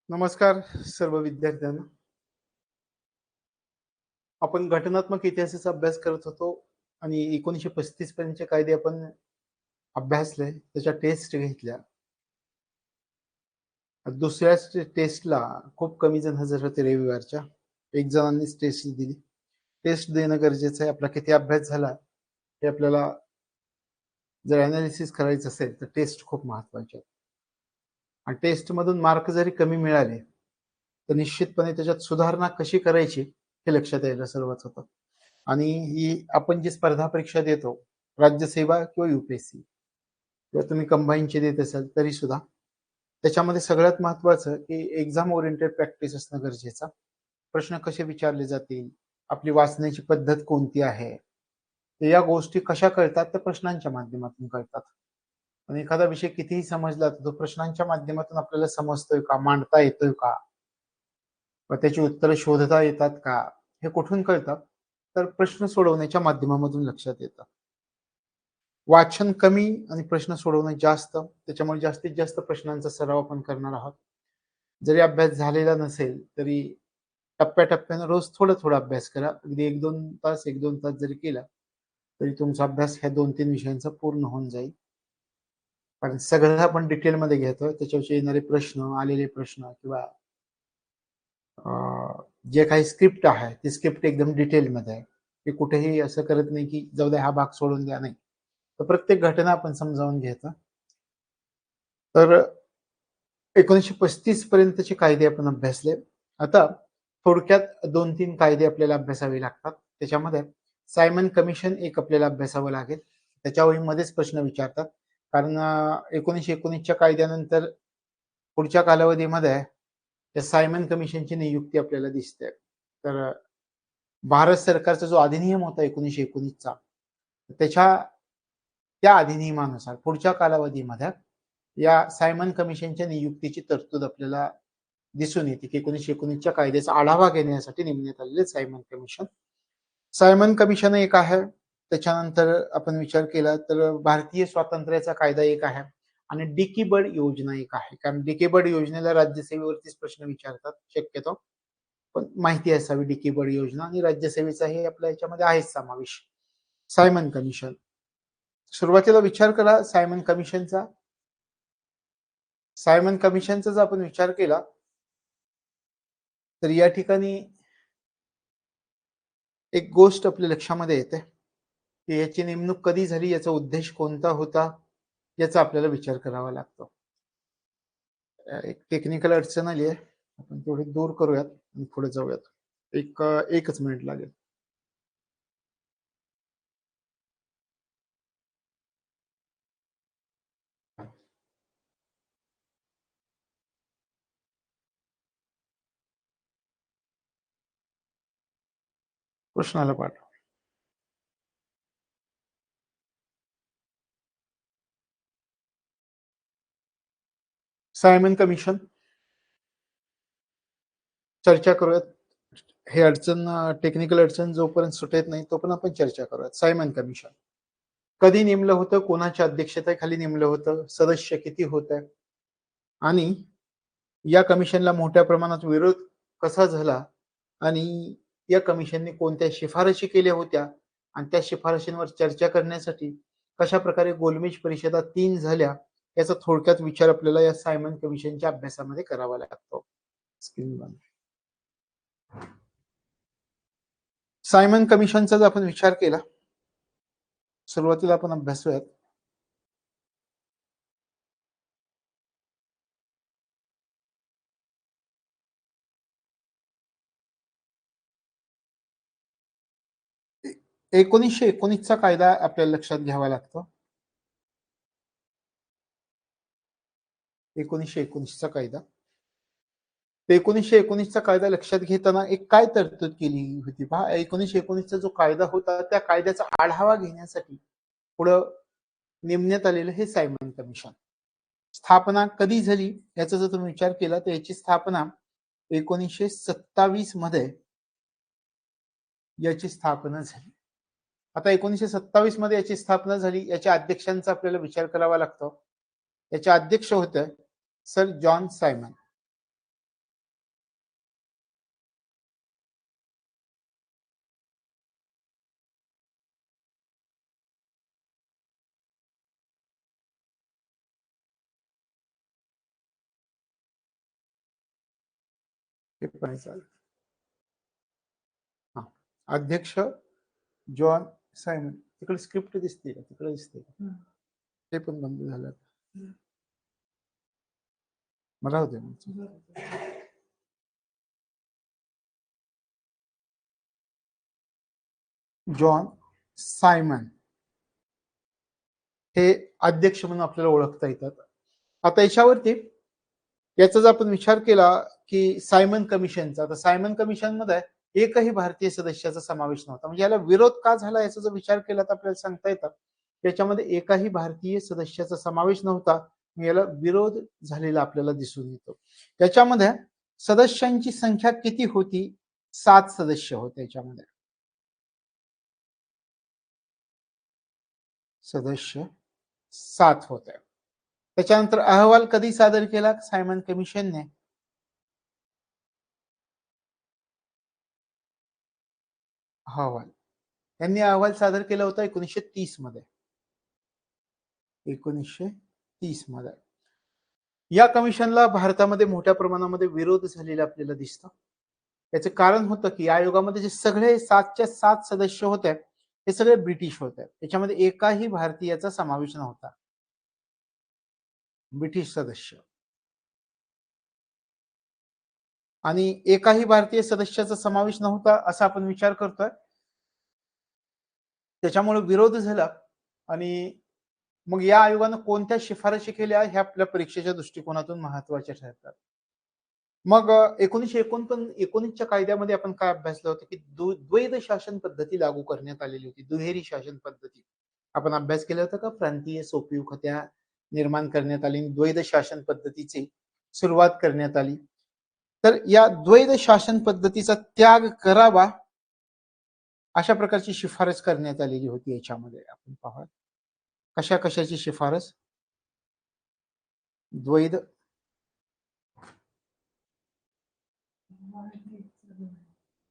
नमस्कार सर्व विद्यार्थ्यांना. आपण घटनात्मक इतिहासाचा अभ्यास करत होतो आणि 1935 पर्यंतचे कायदे आपण अभ्यासले. त्याच्या टेस्ट घेतल्या. दुसऱ्याच टेस्टला खूप कमी जण हजर होते रविवारच्या. एक जणांनीच टेस्ट दिली. टेस्ट देणं गरजेचं आहे. आपला किती अभ्यास झाला हे आपल्याला जर अनालिसिस करायचं असेल तर टेस्ट खूप महत्वाचे आहे. आणि टेस्टमधून मार्क जरी कमी मिळाले तर निश्चितपणे त्याच्यात सुधारणा कशी करायची हे लक्षात यायला सुरुवात होतं. आणि ही आपण जी स्पर्धा परीक्षा देतो, राज्यसेवा किंवा यूपीएससी किंवा तुम्ही कंबाईनची देत असाल तरी सुद्धा त्याच्यामध्ये सगळ्यात महत्वाचं की एक्झाम ओरिएंटेड प्रॅक्टिस असणं गरजेचं. प्रश्न कसे विचारले जातील, आपली वाचण्याची पद्धत कोणती आहे, तर या गोष्टी कशा कळतात तर प्रश्नांच्या माध्यमातून कळतात. आणि एखादा विषय कितीही समजला तर तो प्रश्नांच्या माध्यमातून आपल्याला समजतोय का, मांडता येतोय का, व त्याची उत्तरं शोधता येतात का, हे कुठून कळतं तर प्रश्न सोडवण्याच्या माध्यमामधून लक्षात येतं. वाचन कमी आणि प्रश्न सोडवणं जास्त, त्याच्यामुळे जास्तीत जास्त प्रश्नांचा सराव आपण करणार आहोत. जरी अभ्यास झालेला नसेल तरी टप्प्याटप्प्यानं रोज थोडा अभ्यास करा. अगदी 1-2 तास जरी केला तरी तुमचा अभ्यास ह्या 2-3 विषयांचा पूर्ण होऊन जाईल. कारण सगळं आपण डिटेलमध्ये घेतोय. त्याच्याविषयी येणारे प्रश्न, आलेले प्रश्न किंवा जे काही स्क्रिप्ट आहे, ती स्क्रिप्ट एकदम डिटेलमध्ये आहे. की कुठेही असं करत नाही की जाऊ द्या हा भाग सोडून द्या, नाही. तर प्रत्येक घटना आपण समजावून घ्यायचं. तर 1935 पर्यंतचे कायदे आपण अभ्यासले. आता थोडक्यात 2-3 कायदे आपल्याला अभ्यासावे लागतात. त्याच्यामध्ये सायमन कमिशन एक आपल्याला अभ्यासावं लागेल. त्याच्यावरही मध्येच प्रश्न विचारतात. कारण 1919च्या कायद्यानंतर पुढच्या कालावधीमध्ये त्या सायमन कमिशनची नियुक्ती आपल्याला दिसते. तर भारत सरकारचा जो अधिनियम होता 1919चा, त्याच्या त्या अधिनियमानुसार पुढच्या कालावधीमध्ये या सायमन कमिशनच्या नियुक्तीची तरतूद आपल्याला दिसून येते की 1919च्या कायद्याचा आढावा घेण्यासाठी नेमण्यात आलेले सायमन कमिशन. सायमन कमिशन एक आहे. त्याच्यानंतर आपण विचार केला तर भारतीय स्वातंत्र्याचा कायदा एक आहे आणि डिकी बर्ड योजना एक आहे. कारण डिकी बर्ड योजनेला राज्यसेवेवरतीच प्रश्न विचारतात शक्यतो. पण माहिती असावी डिकी बर्ड योजना आणि राज्यसेवेचाही आपल्या याच्यामध्ये आहेच समावेश. Simon commission. सुरुवातीला विचार करा सायमन कमिशनचा. सायमन कमिशनचा जर आपण विचार केला तर या ठिकाणी एक गोष्ट आपल्या लक्षामध्ये येते की याची नेमणूक कधी झाली, याचा उद्देश कोणता होता, याचा आपल्याला विचार करावा लागतो. एक टेक्निकल अडचण आली आहे. आपण थोडी दूर करूयात आणि पुढे जाऊयात. एकच मिनिट लागेल. प्रश्नाला पाठ. सायमन कमिशन चर्चा करूयात. हे अडचण टेक्निकल अडचण जोपर्यंत सुटेत नाही तोपर्यंत आपण चर्चा करूयात. सायमन कमिशन कधी नेमलं होतं, कोणाच्या अध्यक्षतेखाली नेमलं होतं, सदस्य किती होते आणि या कमिशनला मोठ्या प्रमाणात विरोध कसा झाला आणि या कमिशनने कोणत्या शिफारशी केल्या होत्या आणि त्या शिफारशींवर चर्चा करण्यासाठी कशा प्रकारे गोलमेज परिषदा 3 झाल्या, याचा थोडक्यात विचार आपल्याला या सायमन कमिशनच्या अभ्यासामध्ये करावा लागतो. स्क्रीन बंद. सायमन कमिशनचा जर आपण विचार केला, सुरुवातीला आपण अभ्यासूयात. ए 1919चा कायदा आपल्याला लक्षात घ्यावा लागतो. 1919चा कायदा. 1919चा कायदा लक्षात घेताना एक काय तरतूद केली होती पहा. 1919चा जो कायदा होता त्या कायद्याचा आढावा घेण्यासाठी पुढं नेमण्यात आलेलं हे सायमन कमिशन. स्थापना कधी झाली याचा जर तुम्ही विचार केला तर याची स्थापना 1927 मध्ये याची स्थापना झाली. आता 1927 मध्ये याची स्थापना झाली. याच्या अध्यक्षांचा आपल्याला विचार करावा लागतो. याचे अध्यक्ष होते सर जॉन सायमन. हे पण चालेल. हा, अध्यक्ष जॉन सायमन. तिकडे स्क्रिप्ट दिसते का? तिकडे दिसते का? ते पण बंद झालं. मला होते जॉन सायमन हे अध्यक्ष म्हणून आपल्याला ओळखता येतात. आता याच्यावरती याचा जर आपण विचार केला की सायमन कमिशनचा, तर सायमन कमिशन मध्ये एकही भारतीय सदस्याचा समावेश नव्हता. म्हणजे याला विरोध का झाला याचा जर विचार केला तर आपल्याला सांगता येतं त्याच्यामध्ये एकही भारतीय सदस्याचा समावेश नव्हता. याला विरोध झालेला आपल्याला दिसून येतो. त्याच्यामध्ये सदस्यांची संख्या किती होती? 7 सदस्य होते. याच्यामध्ये सदस्य 7 होते. त्याच्यानंतर अहवाल कधी सादर केला सायमन कमिशनने? अहवाल त्यांनी अहवाल सादर केला होता 1930 मध्ये. 1930 मध्ये या कमिशनला भारतामध्ये मोठ्या प्रमाणामध्ये विरोध झालेला आपल्याला दिसतं. याचे कारण होतं की या आयोगामध्ये जे सगळे 7च्या 7 सदस्य होते हे सगळे ब्रिटिश होते. त्याच्यामध्ये एकाही भारतीयाचा समावेश नव्हता. ब्रिटिश सदस्य आणि एकाही भारतीय सदस्याचा समावेश नव्हता असा आपण विचार करतोय. त्याच्यामुळे विरोध झाला आणि मग या आयोगानं कोणत्या शिफारशी केल्या हे आपल्या परीक्षेच्या दृष्टिकोनातून महत्वाच्या ठरतात. मग 1919च्या कायद्यामध्ये आपण काय अभ्यासलं होतं की द्वैध शासन पद्धती लागू करण्यात आलेली होती. दुहेरी शासन पद्धती आपण अभ्यास केला होता का? प्रांतीय सोपीवखत्या निर्माण करण्यात आली, द्वैध शासन पद्धतीची सुरुवात करण्यात आली. तर या द्वैध शासन पद्धतीचा त्याग करावा अशा प्रकारची शिफारस करण्यात आलेली होती. याच्यामध्ये आपण पाहू कशा कशाची शिफारस? द्वैध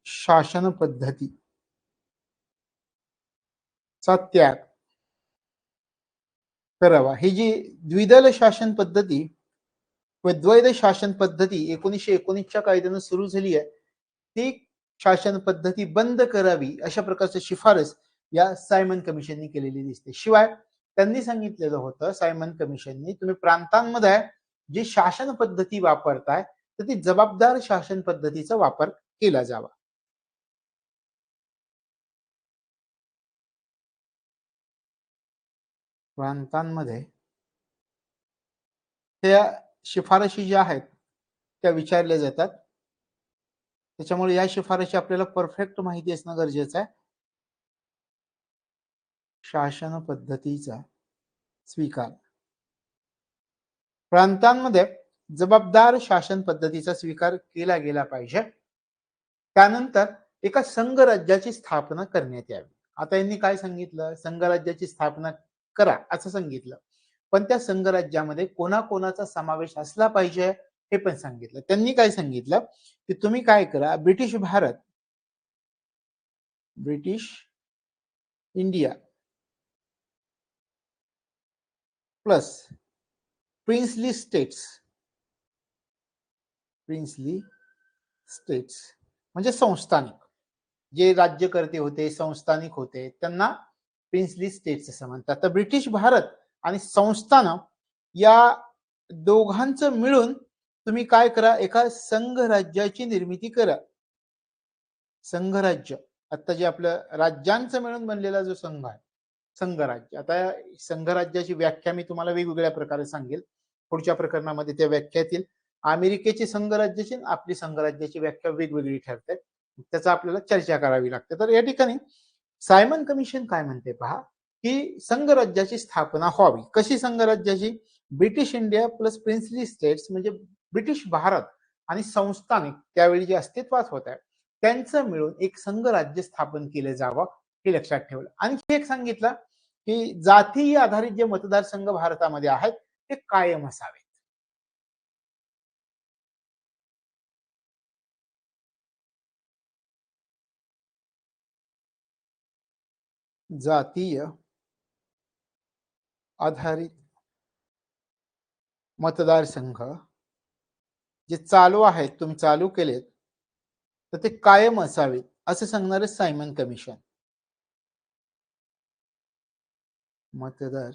शासन पद्धतीचा त्याग करावा. ही जी द्विदल शासन पद्धती व द्वैध शासन पद्धती 1919च्या कायद्यानं सुरू झाली आहे ती शासन पद्धती बंद करावी अशा प्रकारची शिफारस या सायमन कमिशनने केलेली दिसते. शिवाय त्यांनी सांगितलेलं होतं सायमन कमिशननी तुम्ही प्रांतांमध्ये जी शासन पद्धती वापरताय तर ती जबाबदार शासन पद्धतीचा वापर केला जावा. प्रांतांमध्ये त्या शिफारशी ज्या आहेत त्या विचारल्या जातात. त्याच्यामुळे या शिफारशी आपल्याला परफेक्ट माहिती असणं गरजेचं आहे. शासन पद्धतीचा स्वीकार प्रांतांमध्ये जबाबदार शासन पद्धतीचा स्वीकार केला गेला पाहिजे. त्यानंतर एका संघराज्याची स्थापना करण्यात यावी. आता यांनी काय सांगितलं? संघराज्याची स्थापना करा असं सांगितलं. पण त्या संघराज्यामध्ये कोणाकोणाचा समावेश असला पाहिजे हे पण सांगितलं. त्यांनी काय सांगितलं की तुम्ही काय करा, British Bharat, British India plus princely states, princely states म्हणजे संस्थानिक जे राज्यकर्ते होते संस्थानिक होते त्यांना प्रिन्सली स्टेट्स असं म्हणतात. तर ब्रिटिश भारत आणि संस्थान या दोघांचं मिळून तुम्ही काय करा, एका संघ राज्याची निर्मिती करा. संघराज्य आता जे आपलं राज्यांचं मिळून बनलेला जो संघ आहे संघराज्य. आता संघराज्याची व्याख्या मी तुम्हाला वेगवेगळ्या प्रकारे सांगेल पुढच्या प्रकरणामध्ये. त्या व्याख्या येतील. अमेरिकेची संघराज्याची आपली संघराज्याची व्याख्या वेगवेगळी ठरते. त्याचा आपल्याला चर्चा करावी लागते. तर या ठिकाणी सायमन कमिशन काय म्हणते पहा की संघराज्याची स्थापना व्हावी. कशी संघराज्याची? British India plus princely states म्हणजे ब्रिटिश भारत आणि संस्थानिक त्यावेळी जे अस्तित्वात होत्या त्यांचं मिळून एक संघराज्य स्थापन केलं जावं हे लक्षात ठेवलं. आणखी एक सांगितलं की जातीय आधारित जे मतदारसंघ भारतामध्ये आहेत ते कायम असावे. जातीय आधारित मतदारसंघ जे चालू आहेत तुम्ही चालू केलेत तर ते कायम असावेत असं सांगणारे सायमन कमिशन. मतदार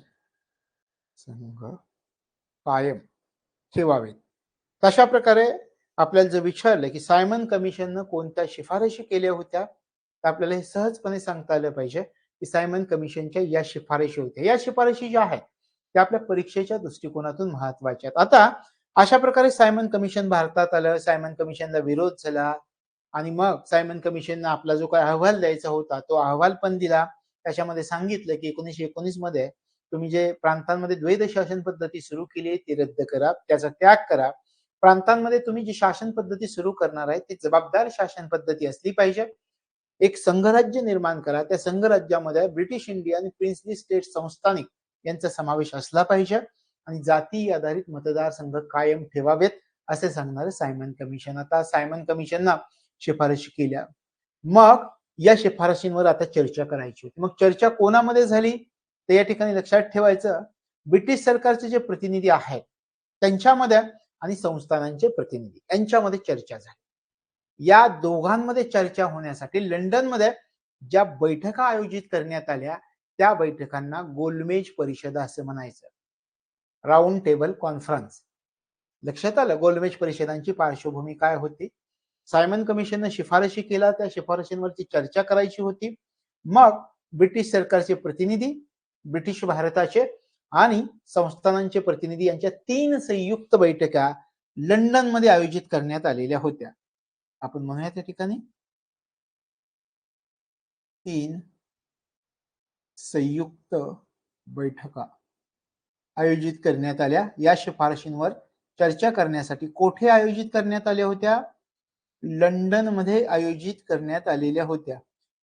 संघ कायम ठेवावेत. तशा प्रकारे आपल्याला जर विचारलं की सायमन कमिशननं कोणत्या शिफारशी केल्या होत्या, तर आपल्याला हे सहजपणे सांगता आलं पाहिजे की सायमन कमिशनच्या या शिफारशी होत्या. या शिफारशी ज्या आहेत त्या आपल्या परीक्षेच्या दृष्टिकोनातून महत्वाच्या आहेत. आता अशा प्रकारे सायमन कमिशन भारतात आलं, सायमन कमिशनला विरोध झाला आणि मग सायमन कमिशननं आपला जो काही अहवाल द्यायचा होता तो अहवाल पण दिला. त्याच्यामध्ये सांगितलं की 1919 मध्ये तुम्ही जे प्रांतांमध्ये द्वैध शासन पद्धती सुरू केली ती रद्द करा, त्याचा त्याग करा. प्रांतांमध्ये तुम्ही जी शासन पद्धती सुरू करणार आहे ती जबाबदार शासन पद्धती असली पाहिजे. एक संघराज्य निर्माण करा, त्या संघराज्यामध्ये ब्रिटिश इंडिया आणि प्रिन्सली स्टेट संस्थानिक यांचा समावेश असला पाहिजे आणि जाती आधारित मतदारसंघ कायम ठेवावेत असे सांगणारे सायमन कमिशन. आता सायमन कमिशननं शिफारशी केल्या. मग या शिफारशींवर आता चर्चा करायची होती. मग चर्चा कोणामध्ये झाली तर या ठिकाणी लक्षात ठेवायचं, ब्रिटिश सरकारचे जे प्रतिनिधी आहेत त्यांच्यामध्ये आणि संस्थानांचे प्रतिनिधी यांच्यामध्ये चर्चा झाली. या दोघांमध्ये चर्चा होण्यासाठी लंडनमध्ये ज्या बैठका आयोजित करण्यात आल्या त्या बैठकांना गोलमेज परिषद असं म्हणायचं, राऊंड टेबल कॉन्फरन्स. लक्षात आलं गोलमेज परिषदांची पार्श्वभूमी काय होती. सायमन कमिशनने शिफारशी केला, त्या शिफारशींवरची चर्चा करायची होती. मग ब्रिटिश सरकारचे प्रतिनिधी, ब्रिटिश भारताचे आणि संस्थानांचे प्रतिनिधी यांच्या 3 संयुक्त बैठका लंडनमध्ये आयोजित करण्यात आलेल्या होत्या. आपण म्हणूया त्या ठिकाणी 3 संयुक्त बैठका आयोजित करण्यात आल्या. या शिफारशींवर चर्चा करण्यासाठी कोठे आयोजित करण्यात आल्या होत्या? लंडन मध्ये आयोजित करण्यात आलेल्या होत्या.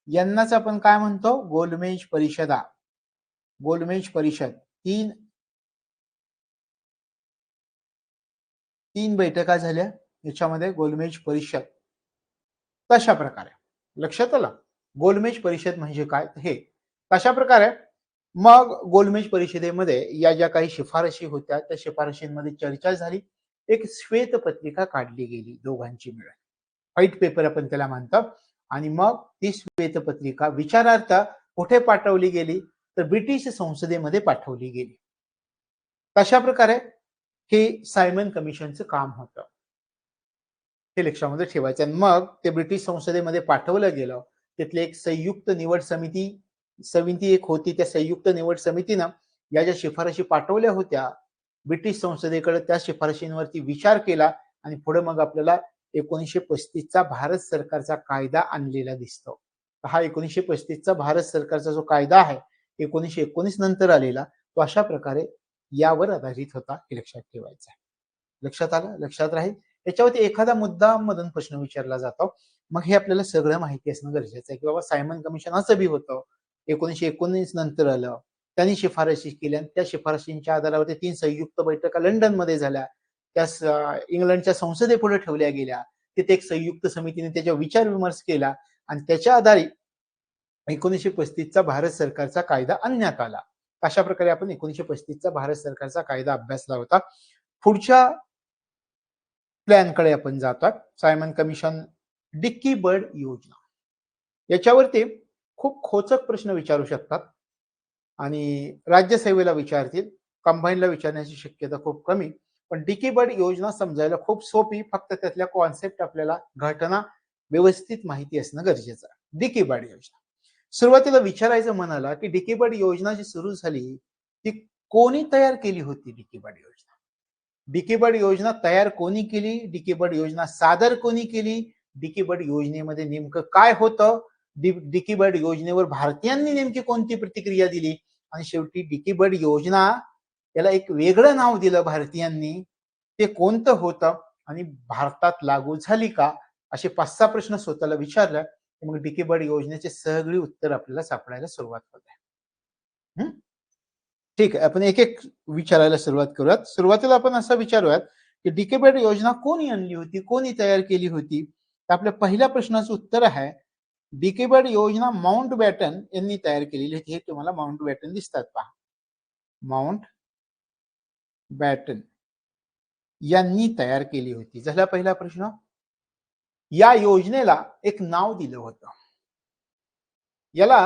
यांनाच आपण काय म्हणतो? गोलमेज परिषदा. गोलमेज परिषद. तीन बैठका झाल्या याच्यामध्ये गोलमेज परिषद. तशा प्रकारे लक्षात आलं गोलमेज परिषद म्हणजे काय हे. तशा प्रकारे मग गोलमेज परिषदेमध्ये या ज्या काही शिफारशी होत्या त्या शिफारशींमध्ये चर्चा झाली. एक श्वेतपत्रिका काढली गेली दोघांची मिळून, व्हाईट पेपर आपण त्याला म्हणतो. आणि मग ती श्वेतपत्रिका विचारार्थ कुठे पाठवली गेली तर ब्रिटिश संसदेमध्ये पाठवली गेली. तशा प्रकारे हे सायमन कमिशनचं काम होतं, हे लक्षामध्ये ठेवायचं. आणि मग ते ब्रिटिश संसदेमध्ये पाठवलं गेलं. तिथले एक संयुक्त निवड समिती एक होती. त्या संयुक्त निवड समितीनं या ज्या शिफारशी पाठवल्या होत्या ब्रिटिश संसदेकडे त्या शिफारशींवरती विचार केला आणि पुढे मग आपल्याला 1935 चा भारत सरकारचा कायदा आणलेला दिसतो. हा 1935 चा भारत सरकारचा जो कायदा आहे 1919 नंतर आलेला तो अशा प्रकारे यावर आधारित होता, हे लक्षात ठेवायचं आहे. लक्षात आलं? लक्षात राहील. याच्यावरती एखादा मुद्दा मधून प्रश्न विचारला जातो. मग हे आपल्याला सगळं माहिती असणं गरजेचं आहे की बाबा सायमन कमिशन असं बी होतं, 1919 नंतर आलं, त्यांनी शिफारशी केल्या. त्या शिफारशींच्या आधारावरती 3 संयुक्त बैठका लंडन मध्ये झाल्या. त्या इंग्लंडच्या संसदेपुढे ठेवल्या गेल्या. तिथे एक संयुक्त समितीने त्याच्या विचार विमर्श केला आणि त्याच्या आधारे 1935 चा भारत सरकारचा कायदा आणण्यात आला. अशा प्रकारे आपण 1935 चा भारत सरकारचा कायदा अभ्यासला होता. पुढच्या प्लॅनकडे आपण जातात. सायमन कमिशन डिक्की बर्ड योजना. याच्यावरती खूप खोचक प्रश्न विचारू शकतात आणि राज्यसेवेला विचारतील, कंबाईनला विचारण्याची शक्यता खूप कमी. पण डिक्की बर्ड योजना समजायला खूप सोपी, फक्त त्यातल्या कॉन्सेप्ट आपल्याला घटना व्यवस्थित माहिती असणं गरजेचं आहे. डिक्की बर्ड योजना सुरुवातीला विचारायचं म्हणाला की डिक्की बर्ड योजना जी सुरू झाली ती कोणी तयार केली होती? डिक्की बर्ड योजना, डिक्की बर्ड योजना तयार कोणी केली? डिक्की बर्ड योजना सादर कोणी केली? डिक्की बर्ड योजनेमध्ये नेमकं काय होतं? डिक्की बर्ड योजनेवर भारतीयांनी नेमकी कोणती प्रतिक्रिया दिली? आणि शेवटी डिक्की बर्ड योजना याला एक वेगळं नाव दिलं भारतीयांनी, ते कोणतं होतं आणि भारतात लागू झाली का? असे 5-6 प्रश्न स्वतःला विचारलं मग डिक्की बर्ड योजनेचे सगळी उत्तर आपल्याला सापडायला सुरुवात होते. ठीक आहे, आपण एक एक विचारायला सुरुवात करूयात. सुरुवातीला आपण असं विचारूयात की डिक्की बर्ड योजना कोणी आणली होती, कोणी तयार केली होती? तर आपल्या पहिल्या प्रश्नाचं उत्तर आहे डिक्की बर्ड योजना माउंट बॅटन यांनी तयार केलेली होती. हे तुम्हाला माउंट बॅटन दिसतात पहा, माउंट बॅटन यांनी तयार केली होती. झाला पहिला प्रश्न. या योजनेला एक नाव दिलं होतं. याला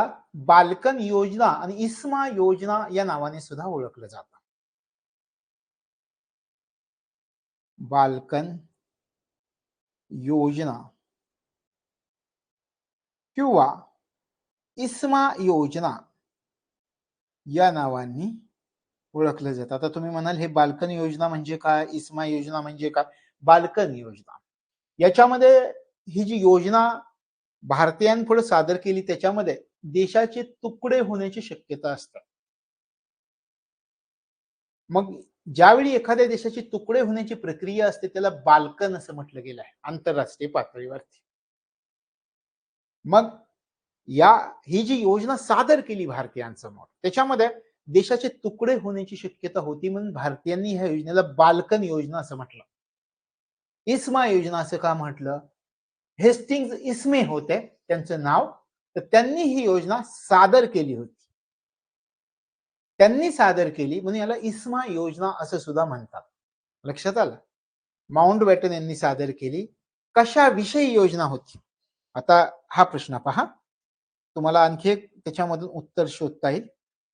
बाल्कन योजना आणि इस्मा योजना या नावाने सुद्धा ओळखलं जातं. बाल्कन योजना किंवा इस्मा योजना या नावाने ओळखलं जातं. आता तुम्ही म्हणाल हे बाल्कन योजना म्हणजे काय, इस्मा योजना म्हणजे काय? बाल्कन योजना याच्यामध्ये ही जी योजना भारतीयांपुढे सादर केली त्याच्यामध्ये देशाचे तुकडे होण्याची शक्यता असते. मग ज्यावेळी एखाद्या देशाची तुकडे होण्याची प्रक्रिया असते त्याला बाल्कन असं म्हटलं गेलं आहे आंतरराष्ट्रीय पातळीवरती. मग या ही जी योजना सादर केली भारतीयांसमोर त्याच्यामध्ये देशाचे तुकडे होण्याची शक्यता होती म्हणून भारतीयांनी ह्या योजनेला बाल्कन योजना असं म्हटलं. इस्मा योजना असं का म्हटलं? हेस्टिंग्ज इस्मे होते त्यांचं नाव, तर त्यांनी ही योजना सादर केली होती. त्यांनी सादर केली म्हणून याला इस्मा योजना असं सुद्धा म्हणतात. लक्षात आलं? माउंटबॅटन यांनी सादर केली. कशाविषयी योजना होती? आता हा प्रश्न पहा, तुम्हाला आणखी एक त्याच्यामधून उत्तर शोधता येईल.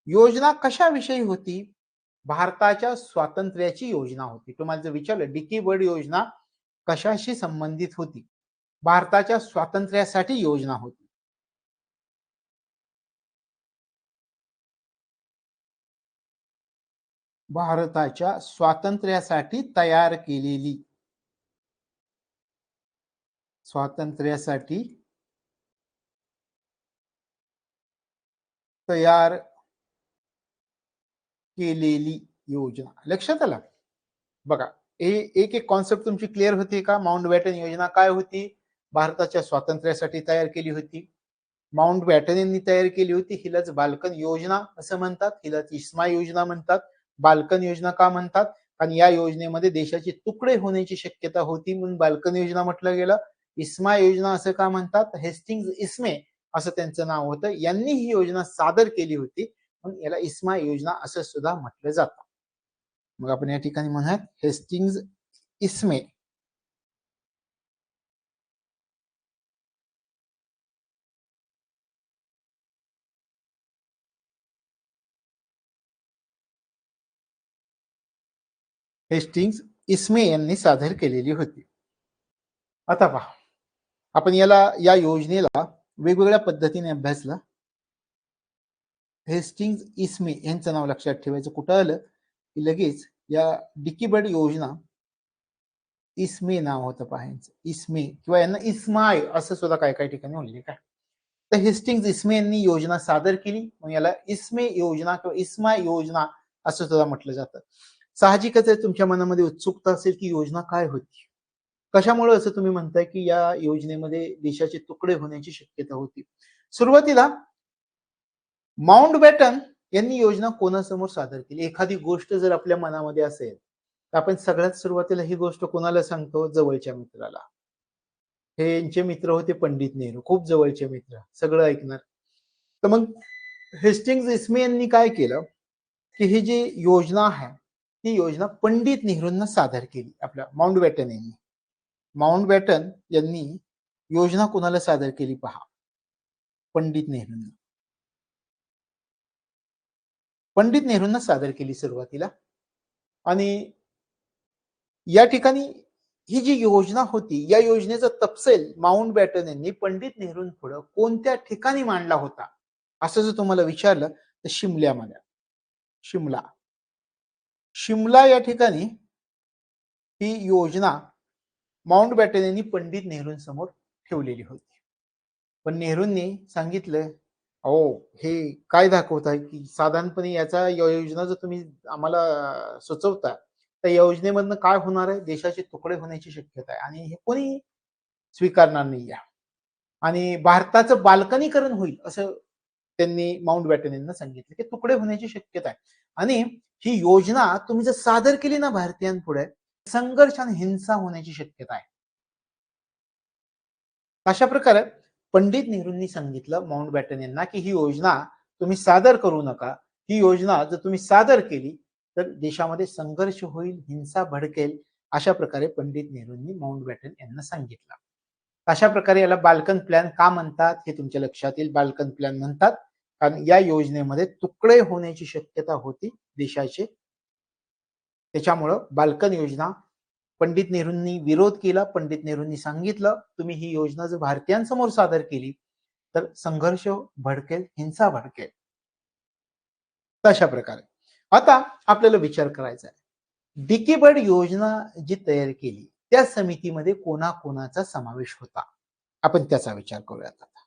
योजना कशाविषयी होती? भारताच्या स्वातंत्र्याची योजना होती. तुम्हाला जर विचारलं डिकी बर्ड योजना कशाशी संबंधित होती? भारताच्या स्वातंत्र्यासाठी योजना होती. भारताच्या स्वातंत्र्यासाठी तयार केलेली स्वातंत्र्यासाठी तयार केलेली योजना. लक्षात आलं? बघा, एक एक कॉन्सेप्ट तुमची क्लिअर होती का? माउंटबॅटन योजना काय होती? भारताच्या स्वातंत्र्यासाठी तयार केली होती. माउंटबॅटन यांनी तयार केली होती. हिलाच बाल्कन योजना असं म्हणतात, हिलाच इस्मा योजना म्हणतात. बाल्कन योजना का म्हणतात? आणि या योजनेमध्ये देशाचे तुकडे होण्याची शक्यता होती म्हणून बाल्कन योजना म्हटलं गेलं. इस्मा योजना असं का म्हणतात? हेस्टिंग्ज इस्मे असं त्यांचं नाव होतं. यांनी ही योजना सादर केली होती म्हणून याला इस्मा योजना असं सुद्धा म्हटलं जातं. मग आपण या ठिकाणी म्हणूयात हेस्टिंग्ज इस्मे हेस्टिंग्ज इस्मे यांनी सादर केलेली होती. आता पहा, आपण या योजनेला वेगवेगळ्या पद्धतीने अभ्यासला. हेस्टिंग्ज इस्मे यांचं नाव लक्षात ठेवायचं. कुठं आलं की लगेच या डिकी बर्ड योजना इस्मे नाव होतं पाहायचं. इस्मे किंवा यांना इस्माय असं सुद्धा काही काही ठिकाणी उल्लेख आहे. तर हेस्टिंग्ज इस्मे यांनी योजना सादर केली मग याला इस्मे योजना किंवा इस्मा योजना असं सुद्धा म्हटलं जातं. साहजिकच आहे तुमच्या मनामध्ये उत्सुकता असेल की योजना काय होती, कशामुळे असं तुम्ही म्हणताय की या योजनेमध्ये देशाचे तुकडे होण्याची शक्यता होती. सुरुवातीला माउंटबॅटन यांनी योजना कोणासमोर सादर केली? एखादी गोष्ट जर आपल्या मनामध्ये असेल तर आपण सगळ्यात सुरुवातीला ही गोष्ट कोणाला सांगतो? जवळच्या मित्राला. हे यांचे मित्र होते पंडित नेहरू, खूप जवळचे मित्र, सगळं ऐकणार. तर मग हेस्टिंग्ज इस्मे यांनी काय केलं की ही जी योजना आहे ती योजना पंडित नेहरूंना सादर केली. आपल्या माउंटबॅटन यांनी. माउंटबॅटन यांनी योजना कोणाला सादर केली पहा? पंडित नेहरूंना. पंडित नेहरूंना सादर केली सुरुवातीला. आणि या ठिकाणी ही जी योजना होती या योजनेचा तपशील माउंटबॅटन यांनी पंडित नेहरूंपुढे कोणत्या ठिकाणी मांडला होता असं जर तुम्हाला विचारलं तर शिमल्यामध्ये. शिमला या ठिकाणी ही योजना माउंटबॅटन यांनी पंडित नेहरूंसमोर ठेवलेली होती. पण नेहरूंनी सांगितलं, अहो हे काय दाखवताय की साधारणपणे याचा योजना जर तुम्ही आम्हाला सुचवता तर योजनेमधनं काय होणार आहे? देशाचे तुकडे होण्याची शक्यता आहे आणि हे कोणी स्वीकारणार नाही. आणि भारताचं बाल्कनीकरण होईल असं त्यांनी माउंटबॅटन यांना सांगितलं की तुकडे होण्याची शक्यता आहे. आणि ही योजना तुम्ही जर सादर केली ना भारतीयांपुढे, संघर्ष आणि हिंसा होण्याची शक्यता आहे. अशा प्रकारे पंडित नेहरूंनी सांगितलं माउंटबॅटन यांना की ही योजना तुम्ही सादर करू नका. ही योजना जर तुम्ही सादर केली तर देशामध्ये संघर्ष होईल, हिंसा भडकेल. अशा प्रकारे पंडित नेहरूंनी माउंटबॅटन यांना सांगितलं. अशा प्रकारे याला बाल्कन प्लॅन का म्हणतात हे तुमच्या लक्षात येईल. बाल्कन प्लॅन म्हणतात कारण या योजनेमध्ये तुकडे होण्याची शक्यता होती देशाचे. त्याच्यामुळं बाल्कन योजना पंडित नेहरूंनी विरोध केला. पंडित नेहरूंनी सांगितलं तुम्ही ही योजना जर भारतीयांसमोर सादर केली तर संघर्ष भडकेल, हिंसा भडकेल. तशा प्रकारे आता आपल्याला विचार करायचा आहे, डिकी बर्ड योजना जी तयार केली त्या समितीमध्ये कोणाकोणाचा समावेश होता, आपण त्याचा विचार करूयात. आता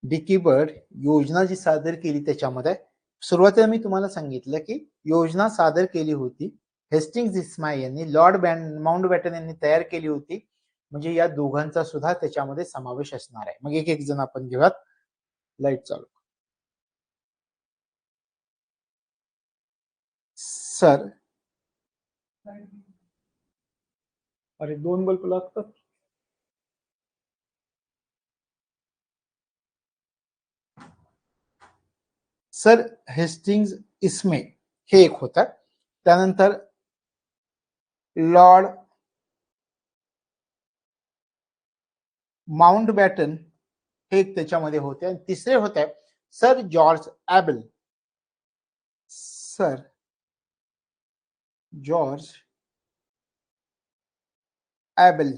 डिकी बर्ड योजना जी सादर केली त्याच्यामध्ये सुरुवातीला मी तुम्हाला सांगितलं की योजना सादर केली होती हेस्टिंग्स इस्माईल यांनी, लॉर्ड माउंटबॅटन यांनी तयार केली होती. म्हणजे या दोघांचा सुद्धा त्याच्यामध्ये समावेश असणार आहे. मग एक एक जण आपण घेऊयात. लाईट चालू. सर अरे 2 बल्ब लागतात. सर हेस्टिंग्स इस्मे हे एक होता. त्यानंतर लॉर्ड माउंटबॅटन हे एक त्याच्यामध्ये होते. आणि तिसरे होते sir George able. Sir George able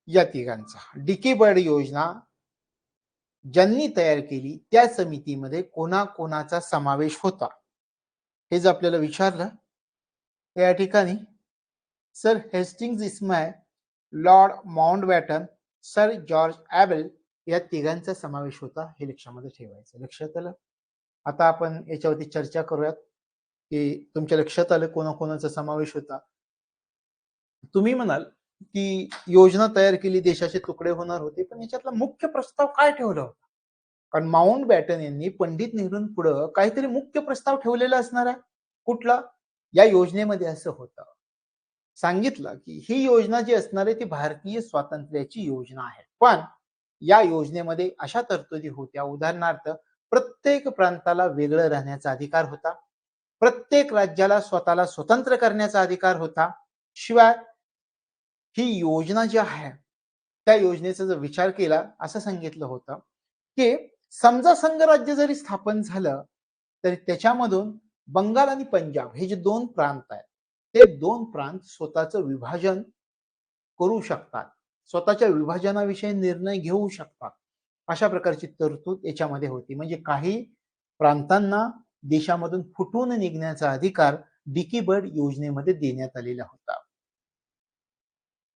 या तिघांचा डिकी बर्ड योजना ज्यांनी तयार केली त्या समितीमध्ये कोणाकोणाचा समावेश होता हे जर आपल्याला विचारलं या ठिकाणी sir Hastings Ismail, Lord Mountbatten, sir George able या तिघांचा समावेश होता हे लक्षामध्ये ठेवायचं. लक्षात आलं. आता आपण याच्यावरती चर्चा करूयात की तुमच्या लक्षात आलं कोणाकोणाचा समावेश होता. तुम्ही म्हणाल की योजना तयार केली, देशाचे तुकडे होणार होते, पण याच्यातला मुख्य प्रस्ताव काय ठेवला होता? कारण माउंटबॅटन यांनी पंडित नेहरूंपुढे काहीतरी मुख्य प्रस्ताव ठेवलेला असणार आहे. कुठला? या योजनेमध्ये असं होतं सांगितलं की ही योजना जी असणार आहे ती भारतीय स्वातंत्र्याची योजना आहे. पण या योजनेमध्ये अशा तरतुदी होत्या, उदाहरणार्थ प्रत्येक प्रांताला वेगळं राहण्याचा अधिकार होता, प्रत्येक राज्याला स्वतःला स्वतंत्र करण्याचा अधिकार होता. शिवाय ही योजना जी आहे त्या योजनेचा जर विचार केला असं सांगितलं होतं की समजा संघराज्य जरी स्थापन झालं तरी त्याच्यामधून बंगाल आणि पंजाब हे जे दोन प्रांत आहेत ते दोन प्रांत स्वतःचं विभाजन करू शकतात, स्वतःच्या विभाजनाविषयी निर्णय घेऊ शकतात. अशा प्रकारची तरतूद याच्यामध्ये होती. म्हणजे काही प्रांतांना देशामधून फुटून निघण्याचा अधिकार डिकी बर्ड योजनेमध्ये देण्यात आलेला होता.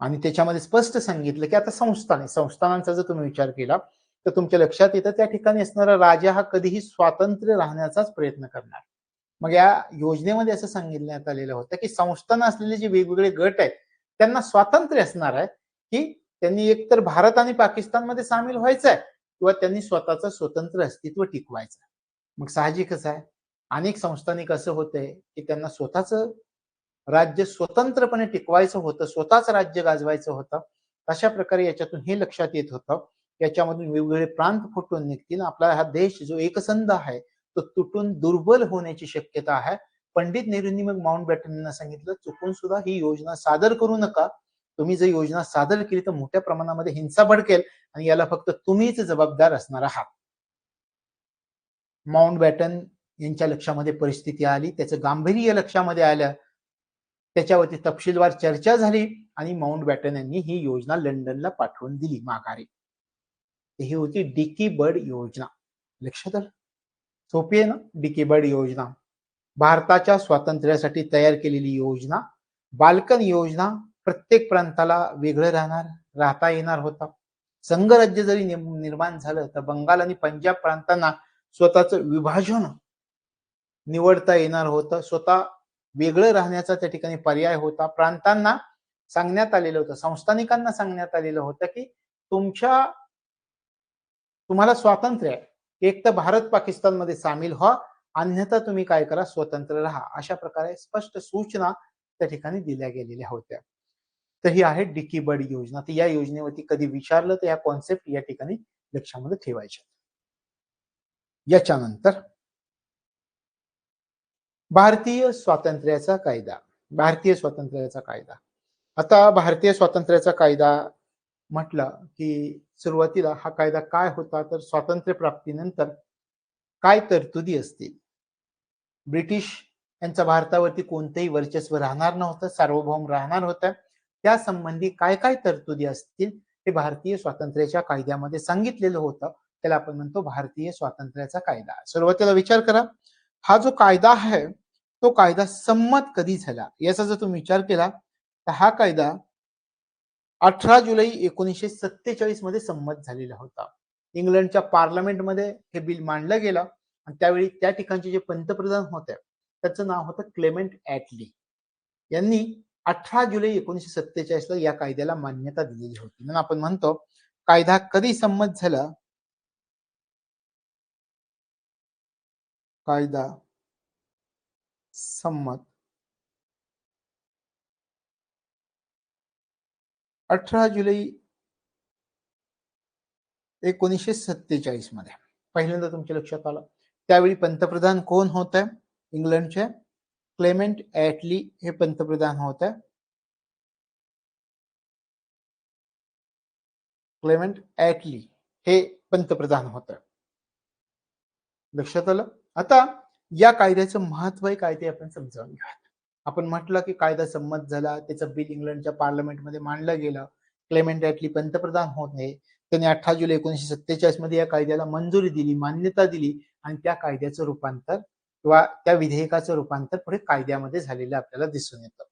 आणि त्याच्यामध्ये स्पष्ट सांगितलं की आता संस्थानांचा जर तुम्ही विचार केला तर तुमच्या लक्षात येतं त्या ठिकाणी असणारा राजा हा कधीही स्वातंत्र्य राहण्याचाच प्रयत्न करणार. मग या योजनेमध्ये असं सांगितण्यात आलेलं होतं की संस्थान असलेले जे वेगवेगळे गट आहेत त्यांना स्वातंत्र्य असणार आहे की त्यांनी एकतर भारत आणि पाकिस्तानमध्ये सामील व्हायचं आहे किंवा त्यांनी स्वतःचं स्वतंत्र अस्तित्व टिकवायचं. मग साहजिकच आहे अनेक संस्थानिक असं होतंय की त्यांना स्वतःचं राज्य स्वतंत्रपणे टिकवायचं होतं, स्वतःच राज्य गाजवायचं होतं. अशा प्रकारे याच्यातून हे लक्षात येत होतं याच्यामधून वेगवेगळे प्रांत फुटून निघतील, आपला हा देश जो एकसंध आहे तो तुटून दुर्बल होण्याची शक्यता आहे. पंडित नेहरूंनी मग माउंटबॅटनना सांगितलं चुकून सुद्धा ही योजना सादर करू नका. तुम्ही जर योजना सादर केली तर मोठ्या प्रमाणामध्ये हिंसा भडकेल आणि याला फक्त तुम्हीच जबाबदार असणार आहात. माउंटबॅटन यांच्या लक्षामध्ये परिस्थिती आली, त्याचं गांभीर्य लक्षामध्ये आलं, त्याच्यावरती तपशीलवार चर्चा झाली आणि माउंटबॅटन यांनी ही योजना लंडनला पाठवून दिली माघारी. ही होती डिकी बर्ड योजना. लक्षात आलं. सोपी आहे ना. डिकी बर्ड योजना भारताच्या स्वातंत्र्यासाठी तयार केलेली योजना. बाल्कन योजना प्रत्येक प्रांताला वेगळं राहता येणार होता. संघराज्य जरी निर्माण झालं तर बंगाल आणि पंजाब प्रांतांना स्वतःचं विभाजन निवडता येणार होतं, स्वतः वेगळं राहण्याचा त्या ठिकाणी पर्याय होता. प्रांतांना सांगण्यात आलेलं होतं, संस्थानिकांना सांगण्यात आलेलं होतं की तुम्हाला स्वातंत्र्य आहे, एक तर भारत पाकिस्तान मध्ये सामील व्हा अन्यथा तुम्ही काय करा स्वतंत्र राहा. अशा प्रकारे स्पष्ट सूचना त्या ठिकाणी दिल्या गेलेल्या होत्या. तर ही आहे डिकी बर्ड योजना. तर या योजनेवरती कधी विचारलं तर या कॉन्सेप्ट या ठिकाणी लक्षामध्ये ठेवायच्या. याच्यानंतर भारतीय स्वातंत्र्याचा कायदा. भारतीय स्वातंत्र्याचा कायदा आता भारतीय स्वातंत्र्याचा कायदा म्हटलं की सुरुवातीला हा कायदा काय होता, तर स्वातंत्र्य प्राप्तीनंतर काय तरतुदी असतील, ब्रिटिश यांचा भारतावरती कोणतेही वर्चस्व राहणार नव्हतं, सार्वभौम राहणार होतं. त्या संबंधी काय काय तरतुदी असतील हे भारतीय स्वातंत्र्याच्या कायद्यामध्ये सांगितलेलं होतं. त्याला आपण म्हणतो भारतीय स्वातंत्र्याचा कायदा. सुरुवातीला विचार करा, हा जो कायदा आहे तो कायदा संमत कधी झाला, याचा जर तुम्ही विचार केला तर हा कायदा 18 जुलै 1947 मध्ये संमत झालेला होता. इंग्लंडच्या पार्लमेंटमध्ये हे बिल मांडलं गेलं आणि त्यावेळी त्या ठिकाणचे जे पंतप्रधान होते त्याचं नाव होतं क्लेमेंट ॲटली. यांनी 18 जुलै 1947 ला या कायद्याला मान्यता दिलेली होती. म्हणून आपण म्हणतो कायदा कधी संमत झाला, कायदा संमत 18 जुलै 1947 मध्ये. पहिल्यांदा तुमच्या लक्षात आलं. त्यावेळी पंतप्रधान कोण होते इंग्लंडचे? क्लेमेंट ॲटली हे पंतप्रधान होते. क्लेमेंट ॲटली हे पंतप्रधान होते. लक्षात आलं. आता या कायद्याचं महत्व काय ते आपण समजावून घेऊया. आपण म्हटलं की कायदा संमत झाला, त्याचं बिल इंग्लंडच्या पार्लमेंटमध्ये मांडलं गेलं, क्लेमेंट ॲटली पंतप्रधान होते. त्यांनी 18 जुलै 1947 मध्ये या कायद्याला मंजुरी दिली, मान्यता दिली आणि त्या कायद्याचं रूपांतर किंवा त्या विधेयकाचं रूपांतर पुढे कायद्यामध्ये झालेलं आपल्याला दिसून येतं.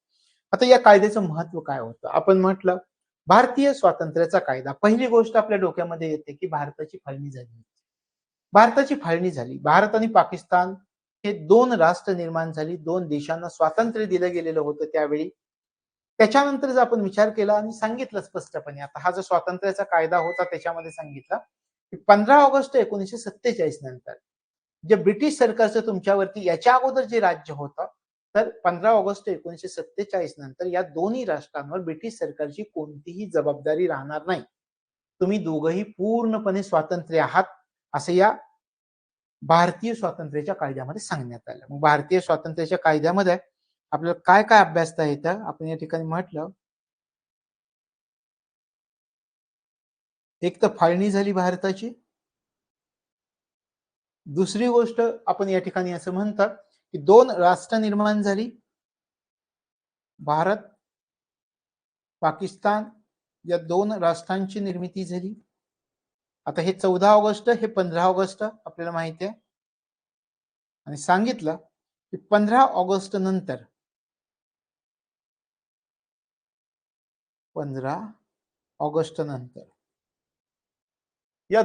आता या कायद्याचं महत्व काय होतं? आपण म्हटलं भारतीय स्वातंत्र्याचा कायदा. पहिली गोष्ट आपल्या डोक्यामध्ये येते की भारताची फाळणी झाली. भारताची फाळणी झाली. भारत आणि पाकिस्तान हे दोन राष्ट्र निर्माण झाली, दोन देशांना स्वातंत्र्य दिलं गेलेलं होतं त्यावेळी. त्याच्यानंतर जर आपण विचार केला आणि सांगितलं स्पष्टपणे, आता हा जो स्वातंत्र्याचा कायदा होता त्याच्यामध्ये सांगितलं की 15 ऑगस्ट 1947 नंतर जे ब्रिटिश सरकारचं तुमच्यावरती याच्या अगोदर जे राज्य होतं, तर 15 ऑगस्ट 1947 नंतर या दोन्ही राष्ट्रांवर ब्रिटिश सरकारची कोणतीही जबाबदारी राहणार नाही. तुम्ही दोघंही पूर्णपणे स्वातंत्र्य आहात, असं या भारतीय स्वातंत्र्याच्या कायद्यामध्ये सांगण्यात आलं. मग भारतीय स्वातंत्र्याच्या कायद्यामध्ये आपल्याला काय काय अभ्यासता येतं? आपण या ठिकाणी म्हटलं, एक तर फाळणी झाली भारताची. दुसरी गोष्ट आपण या ठिकाणी असं म्हणतात की दोन राष्ट्र निर्माण झाली, भारत पाकिस्तान या दोन राष्ट्रांची निर्मिती झाली. आता हे 14 ऑगस्ट, हे 15 ऑगस्ट आपल्याला माहिती आहे. आणि सांगितलं की 15 ऑगस्ट नंतर 15 ऑगस्ट नंतर या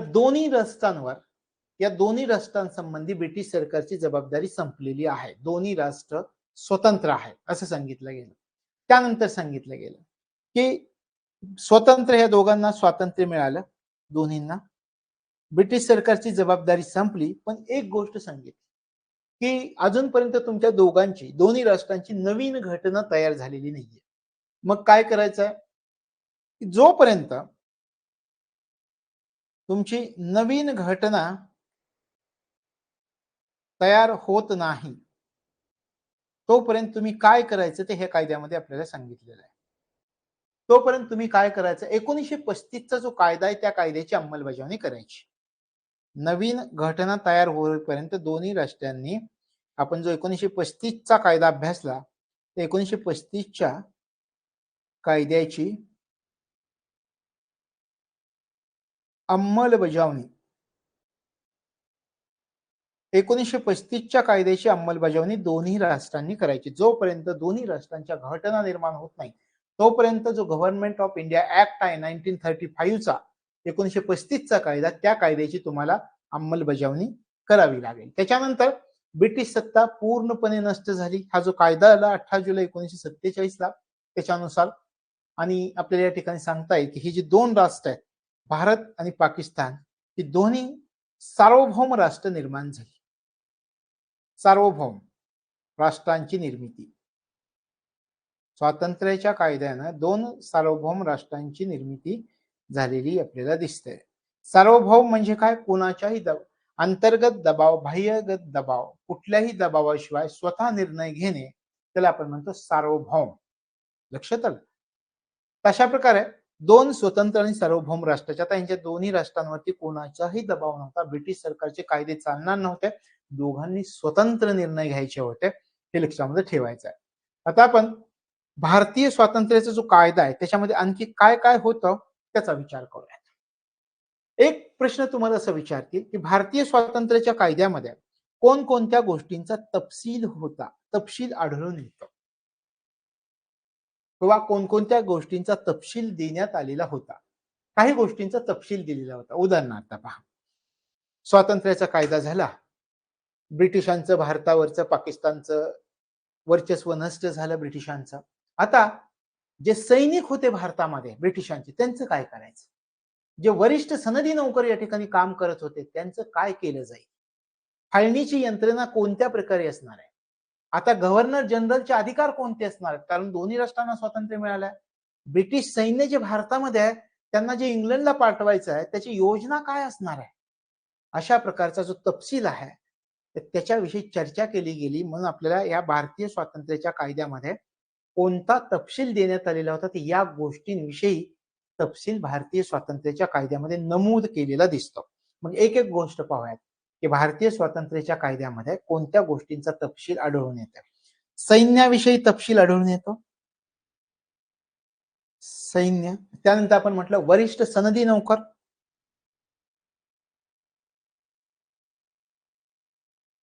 दोन्ही राष्ट्रांसंबंधी ब्रिटिश सरकारची जबाबदारी संपलेली आहे. दोन्ही राष्ट्र स्वतंत्र आहेत असं सांगितलं गेलं. त्यानंतर सांगितलं गेलं की स्वतंत्र या दोघांना स्वातंत्र्य मिळालं, दोन्हींना. ब्रिटिश सरकारची जबाबदारी संपली, पण एक गोष्ट सांगितली की अजूनपर्यंत तुमच्या दोन्ही राष्ट्रांची नवीन घटना तयार झालेली नाहीये. मग काय करायचंय? जोपर्यंत तुमची नवीन घटना तयार होत नाही तोपर्यंत तुम्ही काय करायचं ते ह्या कायद्यामध्ये आपल्याला सांगितलेलं आहे. तोपर्यंत तुम्ही काय करायचं? 1935 चा जो कायदा आहे त्या कायद्याची अंमलबजावणी करायची. नवीन घटना तयार होईपर्यंत दोन्ही राष्ट्रांनी, आपण जो 1935 चा कायदा अभ्यासला, 1935 च्या कायद्याची अंमलबजावणी 1935 च्या कायद्याची अंमलबजावणी दोन्ही राष्ट्रांनी करायची. जोपर्यंत दोन्ही राष्ट्रांच्या घटना निर्माण होत नाही तोपर्यंत जो गव्हर्नमेंट ऑफ इंडिया ऍक्ट आहे 1935 चा, 1935 चा कायदा, त्या कायद्याची तुम्हाला अंमलबजावणी करावी लागेल. त्याच्यानंतर ब्रिटिश सत्ता पूर्णपणे नष्ट झाली. हा जो कायदा आला 18 जुलै 1947 ला त्याच्यानुसार. आणि आपल्याला या ठिकाणी सांगता येईल की ही जी दोन राष्ट्र आहेत, भारत आणि पाकिस्तान, ही दोन्ही सार्वभौम राष्ट्र निर्माण झाली. सार्वभौम राष्ट्रांची निर्मिती. स्वातंत्र्याच्या कायद्यानं दोन सार्वभौम राष्ट्रांची निर्मिती झालेली आपल्याला दिसते. सार्वभौम म्हणजे काय? कोणाच्याही अंतर्गत दबाव, बाह्यगत दबाव, कुठल्याही दबावाशिवाय स्वतः निर्णय घेणे, त्याला आपण म्हणतो सार्वभौम. लक्षात आलं? अशा प्रकारे दोन स्वतंत्र आणि सार्वभौम राष्ट्राच्या आता यांच्या दोन्ही राष्ट्रांवरती कोणाचाही दबाव नव्हता. ब्रिटिश सरकारचे कायदे चालणार नव्हते. दोघांनी स्वतंत्र निर्णय घ्यायचे होते, हे लक्षामध्ये ठेवायचं आहे. आता आपण भारतीय स्वातंत्र्याचा जो कायदा आहे त्याच्यामध्ये आणखी काय काय होतं त्याचा विचार करूया. एक प्रश्न तुम्हाला असं विचारतील की भारतीय स्वातंत्र्याच्या कायद्यामध्ये कोणकोणत्या गोष्टींचा तपशील होता, तपशील आढळून येतो किंवा कोणकोणत्या गोष्टींचा तपशील देण्यात आलेला होता. काही गोष्टींचा तपशील दिलेला होता. उदाहरणार्थ पहा, स्वातंत्र्याचा कायदा झाला, ब्रिटिशांचं भारतावरचं पाकिस्तानचं वर्चस्व नष्ट झालं ब्रिटिशांचं. आता जे सैनिक होते भारतामध्ये ब्रिटिशांचे त्यांचं काय करायचं, जे वरिष्ठ सनदी नौकर या ठिकाणी काम करत होते त्यांचं काय केलं जाईल, फाळणीची यंत्रणा कोणत्या प्रकारे असणार आहे, आता गव्हर्नर जनरलचे अधिकार कोणते असणार आहेत, कारण दोन्ही राष्ट्रांना स्वातंत्र्य मिळालंय. ब्रिटिश सैन्य जे भारतामध्ये आहे त्यांना जे इंग्लंडला पाठवायचं आहे त्याची योजना काय असणार आहे, अशा प्रकारचा जो तपशील आहे त्याच्याविषयी चर्चा केली गेली. म्हणून आपल्याला या भारतीय स्वातंत्र्याच्या कायद्यामध्ये कोणता तपशील देण्यात आलेला होता ते या गोष्टींविषयी तपशील भारतीय स्वातंत्र्याच्या कायद्यामध्ये नमूद केलेला दिसतो. मग एक एक गोष्ट पाहूयात की भारतीय स्वातंत्र्याच्या कायद्यामध्ये कोणत्या गोष्टींचा तपशील आढळून येतो. सैन्याविषयी तपशील आढळून येतो, सैन्य. त्यानंतर आपण म्हटलं वरिष्ठ सनदी नौकर,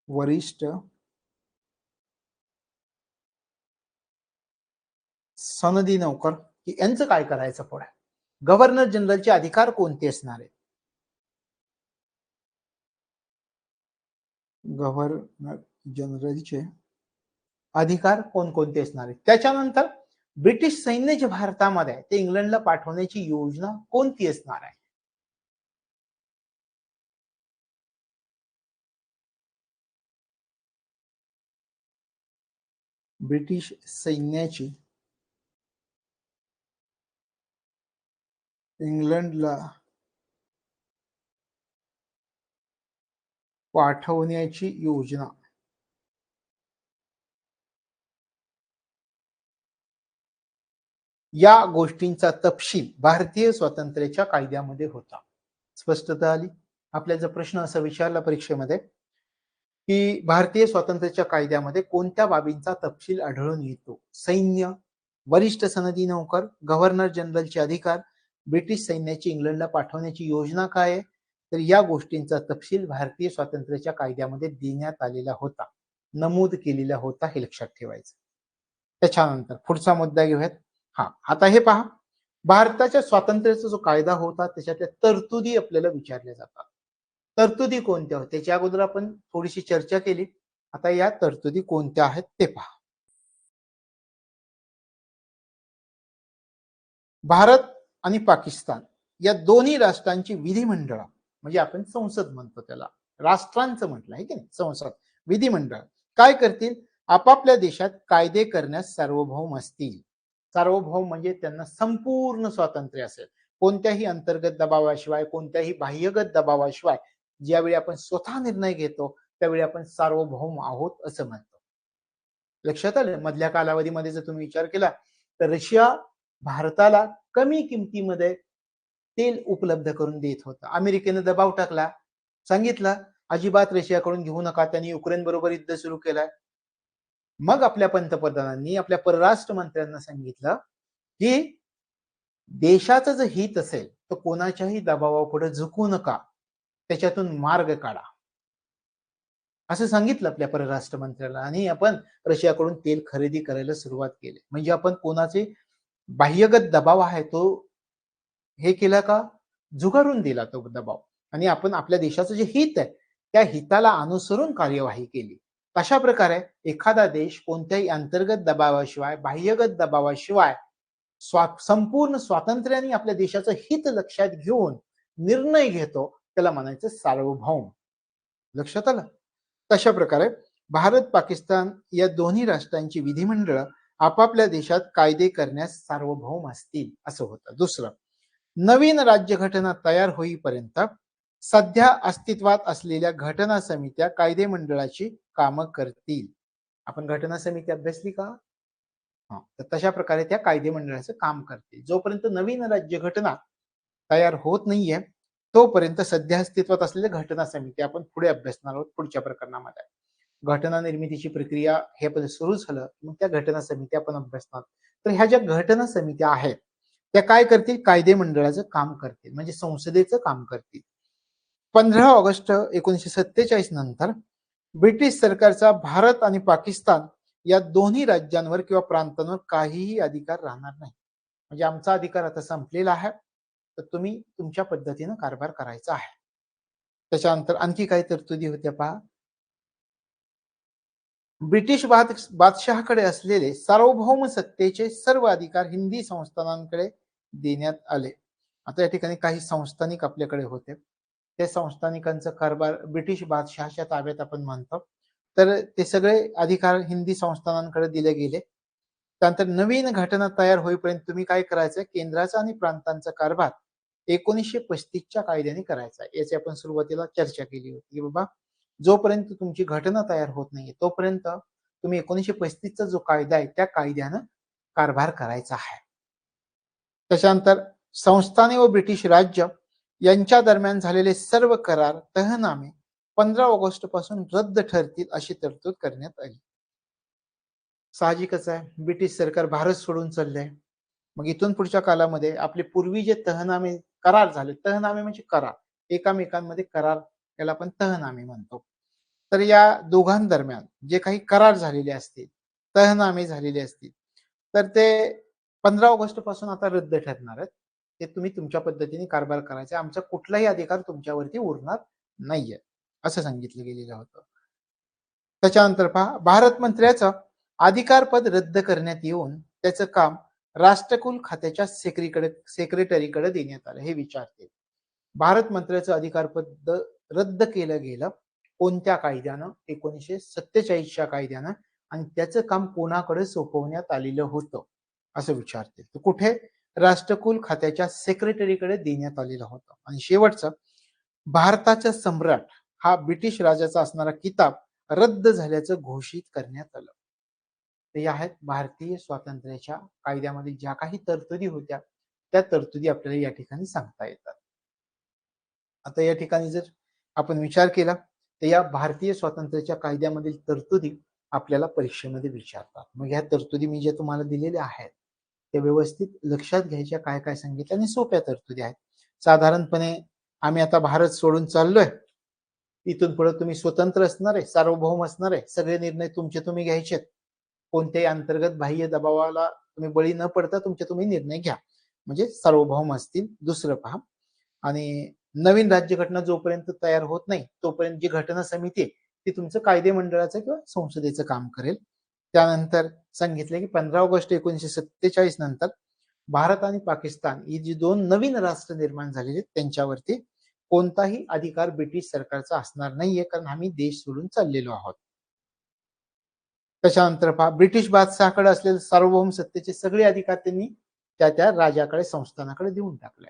वरिष्ठ सनदी नौकर यांचं काय करायचं पुढे, गव्हर्नर जनरलचे अधिकार कोणते असणार आहेत, गव्हर्नर जनरलचे अधिकार कोणकोणते असणार आहेत. त्याच्यानंतर ब्रिटिश सैन्य जे भारतामध्ये आहे ते इंग्लंडला पाठवण्याची योजना कोणती असणार आहे, ब्रिटिश सैन्याची इंग्लंडला पाठवण्याची योजना. या गोष्टींचा तपशील भारतीय स्वातंत्र्याच्या कायद्यामध्ये होता. स्पष्टता आली. आपल्याला जर प्रश्न असा विचारला परीक्षेमध्ये की भारतीय स्वातंत्र्याच्या कायद्यामध्ये कोणत्या बाबींचा तपशील आढळून येतो, सैन्य, वरिष्ठ सनदी नौकर, गव्हर्नर जनरलचे अधिकार, ब्रिटिश सैन्याची इंग्लंडला पाठवण्याची योजना काय आहे, तर या गोष्टींचा तपशील भारतीय स्वातंत्र्याच्या कायद्यामध्ये देण्यात आलेला होता, नमूद केलेला होता, हे लक्षात ठेवायचं. त्याच्यानंतर पुढचा मुद्दा घेऊयात. हा, आता हे पहा, भारताच्या स्वातंत्र्याचा जो कायदा होता त्याच्यातल्या तरतुदी आपल्याला विचारल्या जातात. तरतुदी कोणत्या होत्या त्याच्या अगोदर आपण थोडीशी चर्चा केली. आता या तरतुदी कोणत्या आहेत ते पहा. भारत आणि पाकिस्तान या दोन्ही राष्ट्रांची विधिमंडळ, म्हणजे आपण संसद म्हणतो त्याला, राष्ट्रांचं म्हटलं आहे की नाही, संसद, विधिमंडळ काय करतील, आपापल्या देशात कायदे करण्यास सार्वभौम असतील. सार्वभौम म्हणजे त्यांना संपूर्ण स्वातंत्र्य असेल, कोणत्याही अंतर्गत दबावाशिवाय, कोणत्याही बाह्यगत दबावाशिवाय ज्यावेळी आपण स्वतः निर्णय घेतो त्यावेळी आपण सार्वभौम आहोत असं म्हणतो. लक्षात आलं. मधल्या कालावधीमध्ये जर तुम्ही विचार केला तर रशिया भारताला कमी किमतीमध्ये तेल उपलब्ध करून देत होता. अमेरिकेने दबाव टाकला, सांगितलं अजिबात रशियाकडून घेऊ नका, त्यांनी युक्रेन बरोबर युद्ध सुरू केलंय. मग आपल्या पंतप्रधानांनी आपल्या परराष्ट्र मंत्र्यांना सांगितलं की देशाचं जर हित असेल तर कोणाच्याही दबावापुढे झुकू नका, त्याच्यातून मार्ग काढा, असं सांगितलं आपल्या परराष्ट्र मंत्र्याला. आणि आपण रशियाकडून तेल खरेदी करायला सुरुवात केली. म्हणजे आपण कोणाचे बाह्यगत दबाव आहे तो हे केला का, झुगारून दिला तो दबाव, आणि आपण आपल्या देशाचं जे हित आहे त्या हिताला अनुसरून कार्यवाही केली. अशा प्रकारे एखादा देश कोणत्याही अंतर्गत दबावाशिवाय, बाह्यगत दबावाशिवाय संपूर्ण स्वातंत्र्याने आपल्या देशाचं हित लक्षात घेऊन निर्णय घेतो त्याला म्हणायचं सार्वभौम. लक्षात आलं. तशा प्रकारे भारत पाकिस्तान या दोन्ही राष्ट्रांची विधिमंडळ आपापल्या देशात कायदे करण्यास सार्वभौम असतील असं होतं. दुसरं, नवीन राज्यघटना तयार होईपर्यंत सध्या अस्तित्वात असलेल्या घटना समित्या कायदे मंडळाची कामं करतील. आपण घटना समिती अभ्यासली का, तर तशा प्रकारे त्या कायदेमंडळाचं काम करते. जोपर्यंत नवीन राज्यघटना तयार होत नाहीये तोपर्यंत सध्या अस्तित्वात असलेल्या घटना समिती आपण पुढे अभ्यासणार आहोत पुढच्या प्रकरणामध्ये. घटना निर्मितीची प्रक्रिया हे पण सुरू झालं मग त्या घटना समिती आपण अभ्यासणार. तर ह्या ज्या घटना समित्या आहेत त्या काय करतील? कायदे मंडळाचं काम करतील म्हणजे संसदेचं काम करतील. 15 ऑगस्ट 1947 नंतर ब्रिटिश सरकारचा भारत आणि पाकिस्तान या दोन्ही राज्यांवर किंवा प्रांतांवर काहीही अधिकार राहणार नाही. म्हणजे आमचा अधिकार आता संपलेला आहे तर तुम्ही तुमच्या पद्धतीनं कारभार करायचा आहे. त्याच्यानंतर आणखी काही तरतुदी होत्या पहा. ब्रिटिश बादशहाकडे असलेले सार्वभौम सत्तेचे सर्व अधिकार हिंदी संस्थानांकडे देण्यात आले. आता या ठिकाणी काही संस्थानिक आपल्याकडे होते त्या संस्थानिकांचा कारभार ब्रिटिश बादशहाच्या ताब्यात आपण म्हणतो. तर ते सगळे अधिकार हिंदी संस्थानांकडे दिले गेले. त्यानंतर नवीन घटना तयार होईपर्यंत तुम्ही काय करायचं? केंद्राचा आणि प्रांतांचा कारभार 1935च्या कायद्याने करायचा. याची आपण सुरुवातीला चर्चा केली होती की बाबा जोपर्यंत तुमची घटना तयार होत नाहीये तोपर्यंत तुम्ही 1935चा जो कायदा आहे त्या कायद्यानं कारभार करायचा आहे. त्याच्यानंतर संस्थाने व ब्रिटिश राज्य यांच्या दरम्यान झालेले सर्व करार तहनामे 15 ऑगस्ट पासून रद्द ठरतील अशी तरतूद करण्यात आली. साहजिकच आहे ब्रिटिश सरकार भारत सोडून चाललंय. मग इथून पुढच्या कालामध्ये आपले पूर्वी जे तहनामे करार झाले तहनामे म्हणजे करार एकामेकांमध्ये करार याला आपण तहनामे म्हणतो. तर या दोघांदरम्यान जे काही करार झालेले असतील तहनामे झालेले असतील तर ते 15 ऑगस्ट पासून आता रद्द ठरणार आहेत. ते तुम्ही तुमच्या पद्धतीने कारभार करायचा आमचा कुठलाही अधिकार तुमच्यावरती उरणार नाहीये असं सांगितलं गेलेलं होतं. त्याच्यानंतर पहा भारत मंत्र्याचं अधिकारपद रद्द करण्यात येऊन त्याचं काम राष्ट्रकुल खात्याच्या सेक्रेटरीकडे देण्यात आलं. हे विचारते भारत मंत्र्याचं अधिकारपद रद्द केलं गेलं कोणत्या कायद्यानं? 1947च्या कायद्यानं. आणि त्याचं काम कोणाकडे सोपवण्यात आलेलं होतं असं विचारते. तर कुठे? राष्ट्रकुल खात्याच्या सेक्रेटरीकडे देण्यात आलेलं होतं. आणि शेवटचं भारताचा सम्राट हा ब्रिटिश राजाचा असणारा किताब रद्द झाल्याचं घोषित करण्यात आलं. ते आहेत भारतीय स्वातंत्र्याच्या कायद्यामध्ये ज्या काही तरतुदी होत्या त्या तरतुदी आपल्याला या ठिकाणी सांगता येतात. आता या ठिकाणी जर आपण विचार केला तर या भारतीय स्वातंत्र्याच्या कायद्यामधील तरतुदी आपल्याला परीक्षेमध्ये विचारतात. मग ह्या तरतुदी मी जे तुम्हाला दिलेल्या आहेत त्या व्यवस्थित लक्षात घ्यायच्या काय काय सांगितलं आणि सोप्या तरतुदी आहेत. साधारणपणे आम्ही आता भारत सोडून चाललोय इथून पुढे तुम्ही स्वतंत्र असणार आहे सार्वभौम असणार आहे सगळे निर्णय तुमचे तुम्ही घ्यायचे कोणत्याही अंतर्गत बाह्य दबावाला तुम्ही बळी न पडता तुमचे तुम्ही निर्णय घ्या म्हणजे सार्वभौम असतील. दुसरं पहा आणि नवीन राज्यघटना जोपर्यंत तयार होत नाही तोपर्यंत जी घटना समिती आहे ती तुमचं कायदे मंडळाचं किंवा संसदेचं काम करेल. त्यानंतर सांगितले की 15 ऑगस्ट 1947 नंतर भारत आणि पाकिस्तान ही जी दोन नवीन राष्ट्र निर्माण झालेले त्यांच्यावरती कोणताही अधिकार ब्रिटिश सरकारचा असणार नाहीये कारण आम्ही देश सोडून चाललेलो आहोत. त्याच्यानंतर पहा ब्रिटिश बादशहाकडे असलेले सार्वभौम सत्तेचे सगळे अधिकार त्यांनी त्या राजाकडे संस्थानाकडे देऊन टाकले.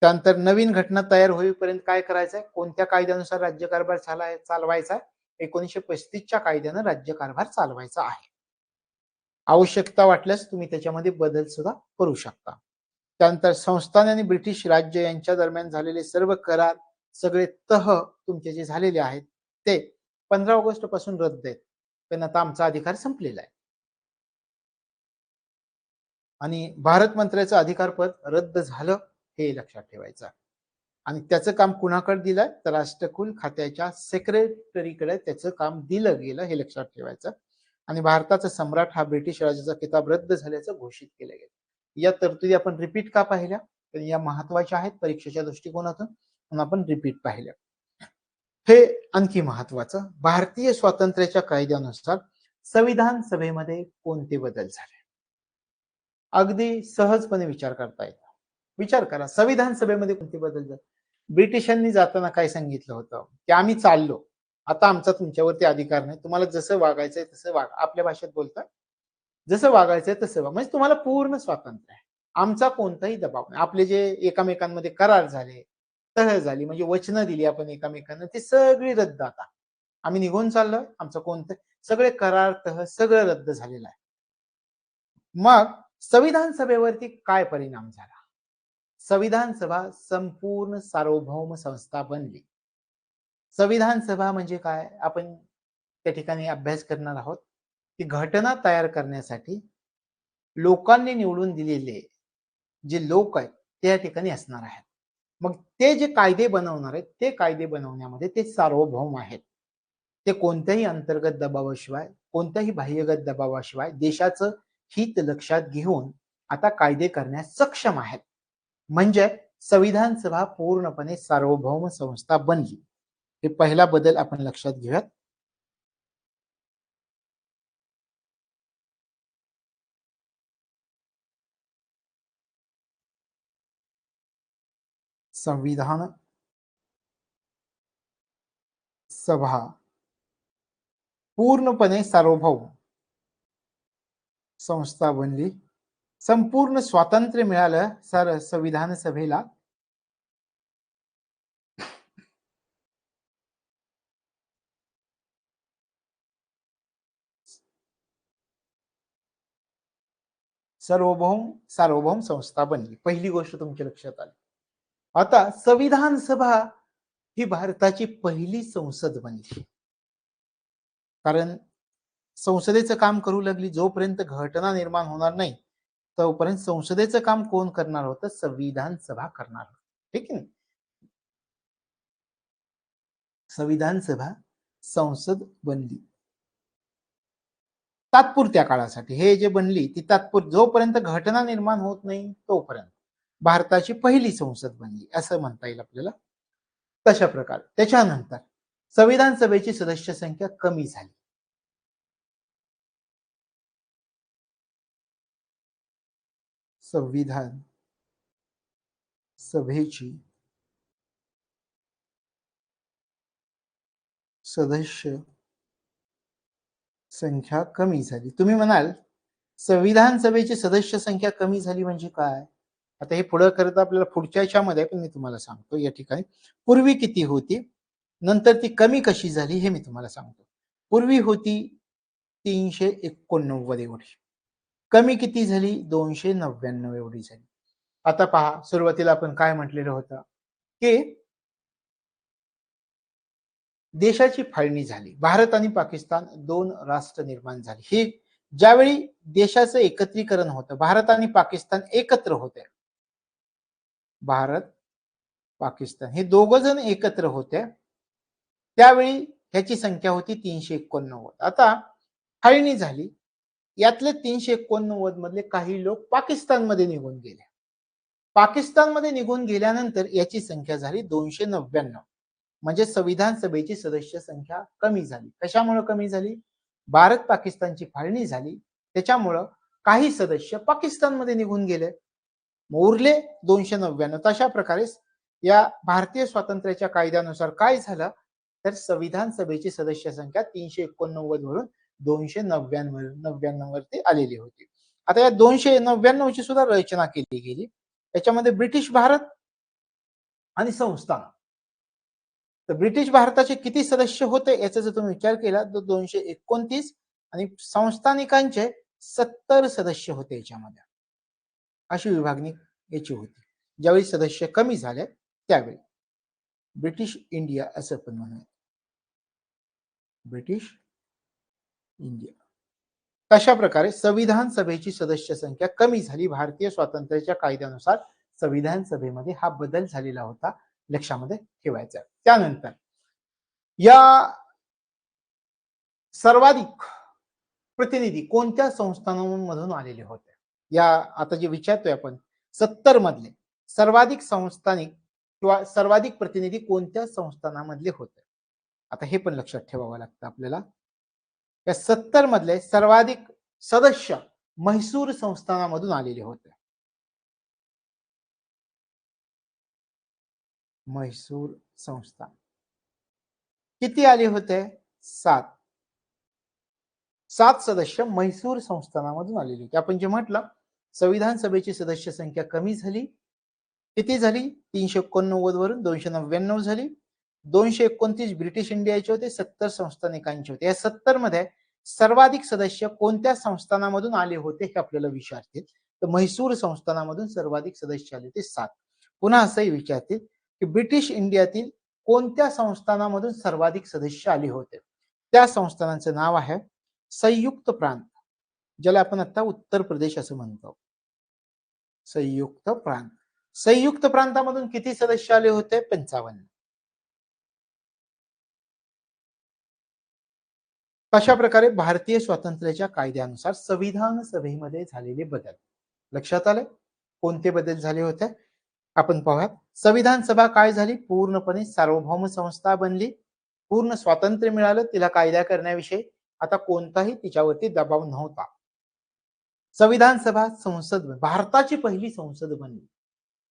त्यानंतर नवीन घटना तयार होईपर्यंत काय करायचंय? कोणत्या कायद्यानुसार राज्यकारभार चालवायचा? 1935च्या कायद्यानं राज्यकारभार चालवायचा आहे. आवश्यकता वाटल्यास तुम्ही त्याच्यामध्ये बदल सुद्धा करू शकता. त्यानंतर संस्थान आणि ब्रिटिश राज्य यांच्या दरम्यान झालेले सर्व करार सगळे तह तुमचे जे झालेले आहेत ते 15 ऑगस्ट पासून रद्द आहेत. पण आता आमचा अधिकार संपलेला आहे. आणि भारत मंत्र्याचं अधिकारपद रद्द झालं हे लक्षात ठेवायचं. आणि त्याचं काम कुणाकडे दिलंय? तर राष्ट्रकुल खात्याच्या सेक्रेटरीकडे त्याचं काम दिलं गेलं हे लक्षात ठेवायचं. आणि भारताचा सम्राट हा ब्रिटिश राजाचा किताब रद्द झाल्याचं घोषित केलं गेलं. या तरतुदी आपण रिपीट का पाहिल्या? तर या महत्वाच्या आहेत परीक्षेच्या दृष्टिकोनातून म्हणून आपण रिपीट पाहिल्या. हे आणखी महत्वाचं भारतीय स्वातंत्र्याच्या कायद्यानुसार संविधान सभेमध्ये कोणते बदल झाले? अगदी सहजपणे विचार करता येतो. विचार करा संविधान सभेमध्ये कोणते बदल झाले? ब्रिटिशांनी जाताना काय सांगितलं होतं की आम्ही चाललो आता आमचा तुमच्यावरती अधिकार नाही तुम्हाला जसं वागायचंय तसं वागा. आपल्या भाषेत बोलतात जसं वागायचंय तसं वागा म्हणजे तुम्हाला पूर्ण स्वातंत्र्य आहे. आमचा कोणताही दबाव नाही. आपले जे एकामेकांमध्ये करार झाले तह झाली म्हणजे वचनं दिली आपण एकामेकांना ती सगळी रद्द आता आम्ही निघून चाललोय आमचं कोणतं सगळे करार तह सगळं रद्द झालेलं आहे. मग संविधान सभेवरती काय परिणाम झाला? संविधान सभा संपूर्ण सार्वभौम संस्था बनली. संविधान सभा म्हणजे काय? आपण त्या ठिकाणी अभ्यास करणार आहोत की घटना तयार करण्यासाठी लोकांनी निवडून दिलेले जे लोक आहेत ते या ठिकाणी असणार आहेत. मग ते जे कायदे बनवणार आहेत ते कायदे बनवण्यामध्ये ते सार्वभौम आहेत. ते कोणत्याही अंतर्गत दबावाशिवाय, कोणत्याही बाह्यगत दबावाशिवाय देशाचं हित लक्षात घेऊन आता कायदे करण्यास सक्षम आहेत. म्हणजे संविधान सभा पूर्णपणे सार्वभौम संस्था बनली. हे पहिला बदल आपण लक्षात घेऊयात. संविधान सभा पूर्णपणे सार्वभौम संस्था बनली. संपूर्ण स्वातंत्र्य मिळालं संविधान सभेला. सार्वभौम संस्था बनली. पहिली गोष्ट तुमच्या लक्षात आली. आता संविधान सभा ही भारताची पहिली संसद बनली. कारण संसदेचं काम करू लागली. जोपर्यंत घटना निर्माण होणार नाही तोपर्यंत संसदेचं काम कोण करणार होतं? संविधान सभा करणार होतं. ठीक आहे. संविधान सभा संसद बनली तात्पुरत्या काळासाठी. हे जे बनली ती जोपर्यंत घटना निर्माण होत नाही तोपर्यंत भारताची पहिली संसद बनली असं म्हणता येईल आपल्याला. तशा प्रकारे त्याच्यानंतर संविधान सभेची सदस्य संख्या कमी झाली. संविधान सभेची सदस्य संख्या कमी झाली. तुम्ही म्हणाल संविधान सभेची सदस्य संख्या कमी झाली म्हणजे काय? आता हे पुढे करत आपल्याला पुढच्या याच्यामध्ये पण मी तुम्हाला सांगतो. या ठिकाणी पूर्वी किती होती, नंतर ती कमी कशी झाली हे मी तुम्हाला सांगतो. पूर्वी होती 389 एवढी, कमी किती झाली? 299 एवढी झाली. आता पहा, सुरुवातीला आपण काय म्हटलेलं होतं की देशाची फाळणी झाली. भारत आणि पाकिस्तान दोन राष्ट्र निर्माण झाली. ही ज्यावेळी देशाचं एकत्रीकरण होतं, भारत आणि पाकिस्तान एकत्र होते. भारत पाकिस्तान हे दोघ जण एकत्र होते त्यावेळी ह्याची संख्या होती 389. आता फाळणी झाली. यातले 389 मधले काही लोक पाकिस्तानमध्ये निघून गेले. पाकिस्तानमध्ये निघून गेल्यानंतर याची संख्या झाली 299. म्हणजे संविधान सभेची सदस्य संख्या कमी झाली. कशामुळे कमी झाली? भारत पाकिस्तानची फाळणी झाली त्याच्यामुळं काही सदस्य पाकिस्तानमध्ये निघून गेले. उरले 299. तशा प्रकारे या भारतीय स्वातंत्र्याच्या कायद्यानुसार काय झालं तर संविधान सभेची सदस्य संख्या 389 वरून 299 वरती आलेली होती. आता या 299 ची सुद्धा रचना केली गेली. त्याच्यामध्ये ब्रिटिश भारत आणि संस्थान. तर ब्रिटिश भारताचे किती सदस्य होते याचा जर तुम्ही विचार केला तर 229 आणि संस्थानिकांचे 70 सदस्य होते याच्यामध्ये. अशी विभागणी याची होती. ज्यावेळी सदस्य कमी झाले त्यावेळी ब्रिटिश इंडिया असं पण म्हणूया. British India. तशा प्रकारे संविधान सभेची सदस्य संख्या कमी झाली. भारतीय स्वातंत्र्याच्या कायद्यानुसार संविधान सभेमध्ये हा बदल झालेला होता, लक्षामध्ये ठेवायचा. त्यानंतर या सर्वाधिक प्रतिनिधी कोणत्या संस्थानांमधून आलेले होते? या आता जे विचारतोय आपण 70 मधले सर्वाधिक संस्थानिक किंवा सर्वाधिक प्रतिनिधी कोणत्या संस्थानामधले होते? आता हे पण लक्षात ठेवावं लागतं आपल्याला. या 70 मधले सर्वाधिक सदस्य म्हैसूर संस्थानामधून आलेले होते. म्हैसूर संस्थान. किती आले होते? 7 सदस्य म्हैसूर संस्थानामधून आलेले होते. आपण जे म्हटलं संविधान सभेची सदस्य संख्या कमी झाली. किती झाली? 389 वरून 299 झाली. 229 ब्रिटिश इंडियाचे होते, 70 संस्थानिकांचे होते. या 70 मध्ये सर्वाधिक सदस्य कोणत्या संस्थानामधून आले होते हे आपल्याला विचारतील. तर म्हैसूर संस्थानामधून सर्वाधिक सदस्य आले होते 7. पुन्हा असंही विचारतील की ब्रिटिश इंडियातील कोणत्या संस्थानामधून सर्वाधिक सदस्य आले होते. त्या संस्थानांचं नाव आहे संयुक्त प्रांत, ज्याला आपण आता उत्तर प्रदेश असं म्हणतो. संयुक्त प्रांत. संयुक्त प्रांतामधून किती सदस्य आले होते? 55. अशा प्रकारे भारतीय स्वातंत्र्याच्या कायद्यानुसार संविधान सभेमध्ये झालेले बदल लक्षात आले. कोणते बदल झाले होते आपण पाहूयात. संविधान सभा काय झाली? पूर्णपणे सार्वभौम संस्था बनली. पूर्ण स्वातंत्र्य मिळालं तिला कायदा करण्याविषयी. आता कोणताही तिच्यावरती दबाव नव्हता. संविधान सभा संसद, भारताची पहिली संसद बनली.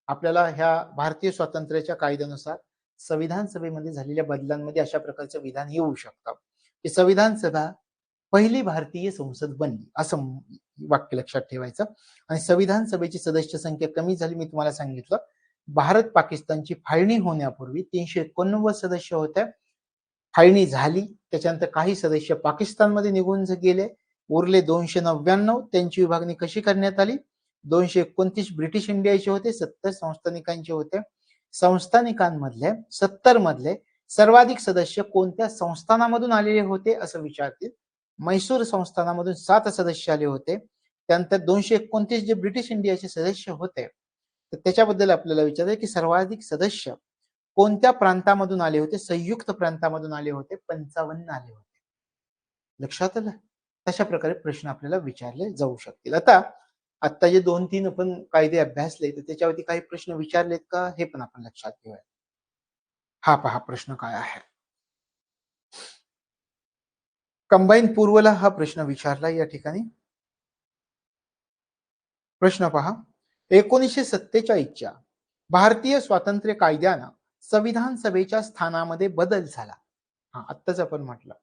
आपल्याला ह्या भारतीय स्वातंत्र्याच्या कायद्यानुसार संविधान सभेमध्ये झालेल्या बदलांमध्ये अशा प्रकारचं विधान येऊ शकतं की संविधान सभा पहिली भारतीय संसद बनली, असं वाक्य लक्षात ठेवायचं. आणि संविधान सभेची सदस्य संख्या कमी झाली. मी तुम्हाला सांगितलं भारत पाकिस्तानची फाळणी होण्यापूर्वी 389 सदस्य होते. फाळणी झाली त्याच्यानंतर काही सदस्य पाकिस्तानमध्ये निघून गेले. उरले 299. त्यांची विभागणी कशी करण्यात आली? 229 ब्रिटिश इंडियाचे होते, 70 संस्थानिकांचे होते. संस्थानिकांमधले 70 मधले सर्वाधिक सदस्य कोणत्या संस्थानामधून आलेले होते असं विचारतील. म्हैसूर संस्थानामधून 7 सदस्य आले होते. त्यानंतर 229 जे ब्रिटिश इंडियाचे सदस्य होते तर त्याच्याबद्दल आपल्याला विचारायचं की सर्वाधिक सदस्य कोणत्या प्रांतामधून आले होते? संयुक्त प्रांतामधून आले होते. 55 आले होते. लक्षात आलं. तशा प्रकारे प्रश्न आपल्याला विचारले जाऊ शकतील. आता जे 2-3 आपण कायदे अभ्यासले तर त्याच्यावरती काही प्रश्न विचारलेत का हे पण आपण लक्षात घेऊया. हा पहा प्रश्न काय आहे. कंबाईन पूर्वला हा प्रश्न विचारला या ठिकाणी. प्रश्न पहा. 1947च्या भारतीय स्वातंत्र्य कायद्यानं संविधान सभेच्या स्थानामध्ये बदल झाला. आत्ताच आपण म्हटलं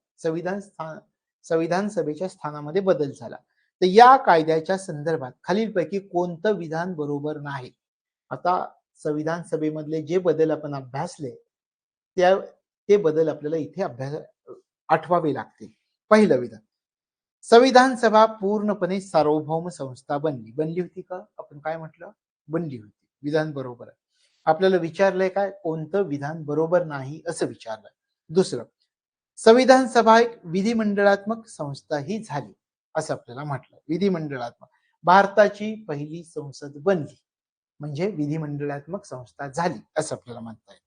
संविधान सभेच्या स्थानामध्ये बदल झाला. तर या कायद्याच्या संदर्भात खालीलपैकी कोणतं विधान बरोबर नाही? आता संविधान सभेमधले जे बदल आपण अभ्यासले ते बदल आपल्याला इथे आठवावे लागतील. पहिलं विधान, संविधान सभा पूर्णपणे सार्वभौम संस्था बनली होती का? आपण काय म्हटलं? बनली होती. विधान बरोबर आहे. आपल्याला विचारलंय काय? कोणतं विधान बरोबर नाही असं विचारलंय. दुसरं, संविधान सभा एक विधिमंडळात्मक संस्था ही झाली असं आपल्याला म्हटलं. विधिमंडळात्मक, भारताची पहिली संसद बनली म्हणजे विधिमंडळात्मक संस्था झाली असं आपल्याला म्हणता येईल.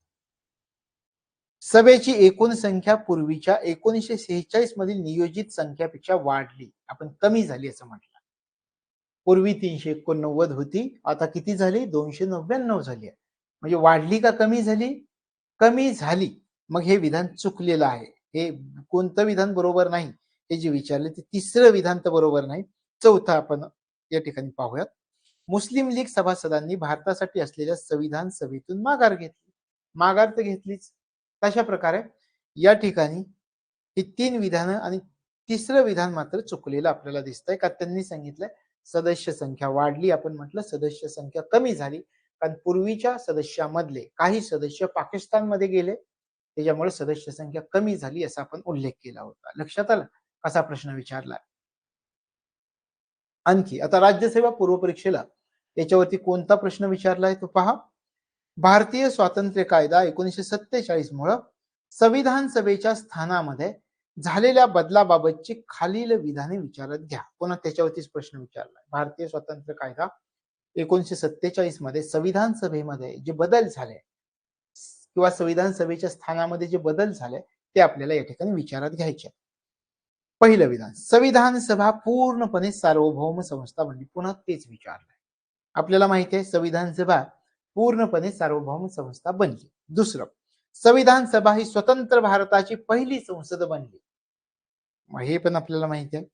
सभेची एकूण संख्या पूर्वीच्या 1946 मधील नियोजित संख्यापेक्षा वाढली, आपण कमी झाली असं म्हटलं. पूर्वी 389 होती, आता किती झाली? 299 झाली. म्हणजे वाढली का कमी झाली? कमी झाली. मग हे विधान चुकलेलं आहे. हे कोणतं विधान बरोबर नाही हे जे विचारले ते तिसरं विधान तर बरोबर नाही. चौथं आपण या ठिकाणी पाहूयात. मुस्लिम लीग सभासदांनी भारतासाठी असलेल्या संविधान सभेतून माघार घेतली. माघार तर घेतलीच. तशा प्रकारे या ठिकाणी ही 3 विधानं आणि तिसरं विधान मात्र चुकलेलं आपल्याला दिसतंय. का त्यांनी सांगितलं सदस्य संख्या वाढली, आपण म्हटलं सदस्य संख्या कमी झाली कारण पूर्वीच्या सदस्यामधले काही सदस्य पाकिस्तानमध्ये गेले त्याच्यामुळे सदस्य संख्या कमी झाली असा आपण उल्लेख केला होता. लक्षात आलं कसा प्रश्न विचारला. आणखी आता राज्यसेवा पूर्व परीक्षेला याच्यावरती कोणता प्रश्न विचारलाय तो पहा. भारतीय स्वातंत्र्य कायदा 1947 मुळे संविधान सभेच्या स्थानामध्ये झालेल्या बदलाबाबतची खालील विधाने विचारत घ्या. पुन्हा त्याच्यावरतीच प्रश्न विचारलाय. भारतीय स्वातंत्र्य कायदा 1947 मध्ये संविधान सभेमध्ये जे बदल झाले किंवा संविधान सभेच्या स्थानामध्ये जे बदल झाले ते आपल्याला या ठिकाणी विचारात घ्यायचे. पहिलं विधान, संविधान सभा पूर्णपणे सार्वभौम संस्था बनली. पुन्हा तेच विचारलंय. आपल्याला माहिती आहे संविधान सभा पूर्णपणे सार्वभौम संस्था बनली. दुसरं, संविधान सभा ही स्वतंत्र भारताची पहिली संसद बनली. हे पण आपल्याला माहिती आहे.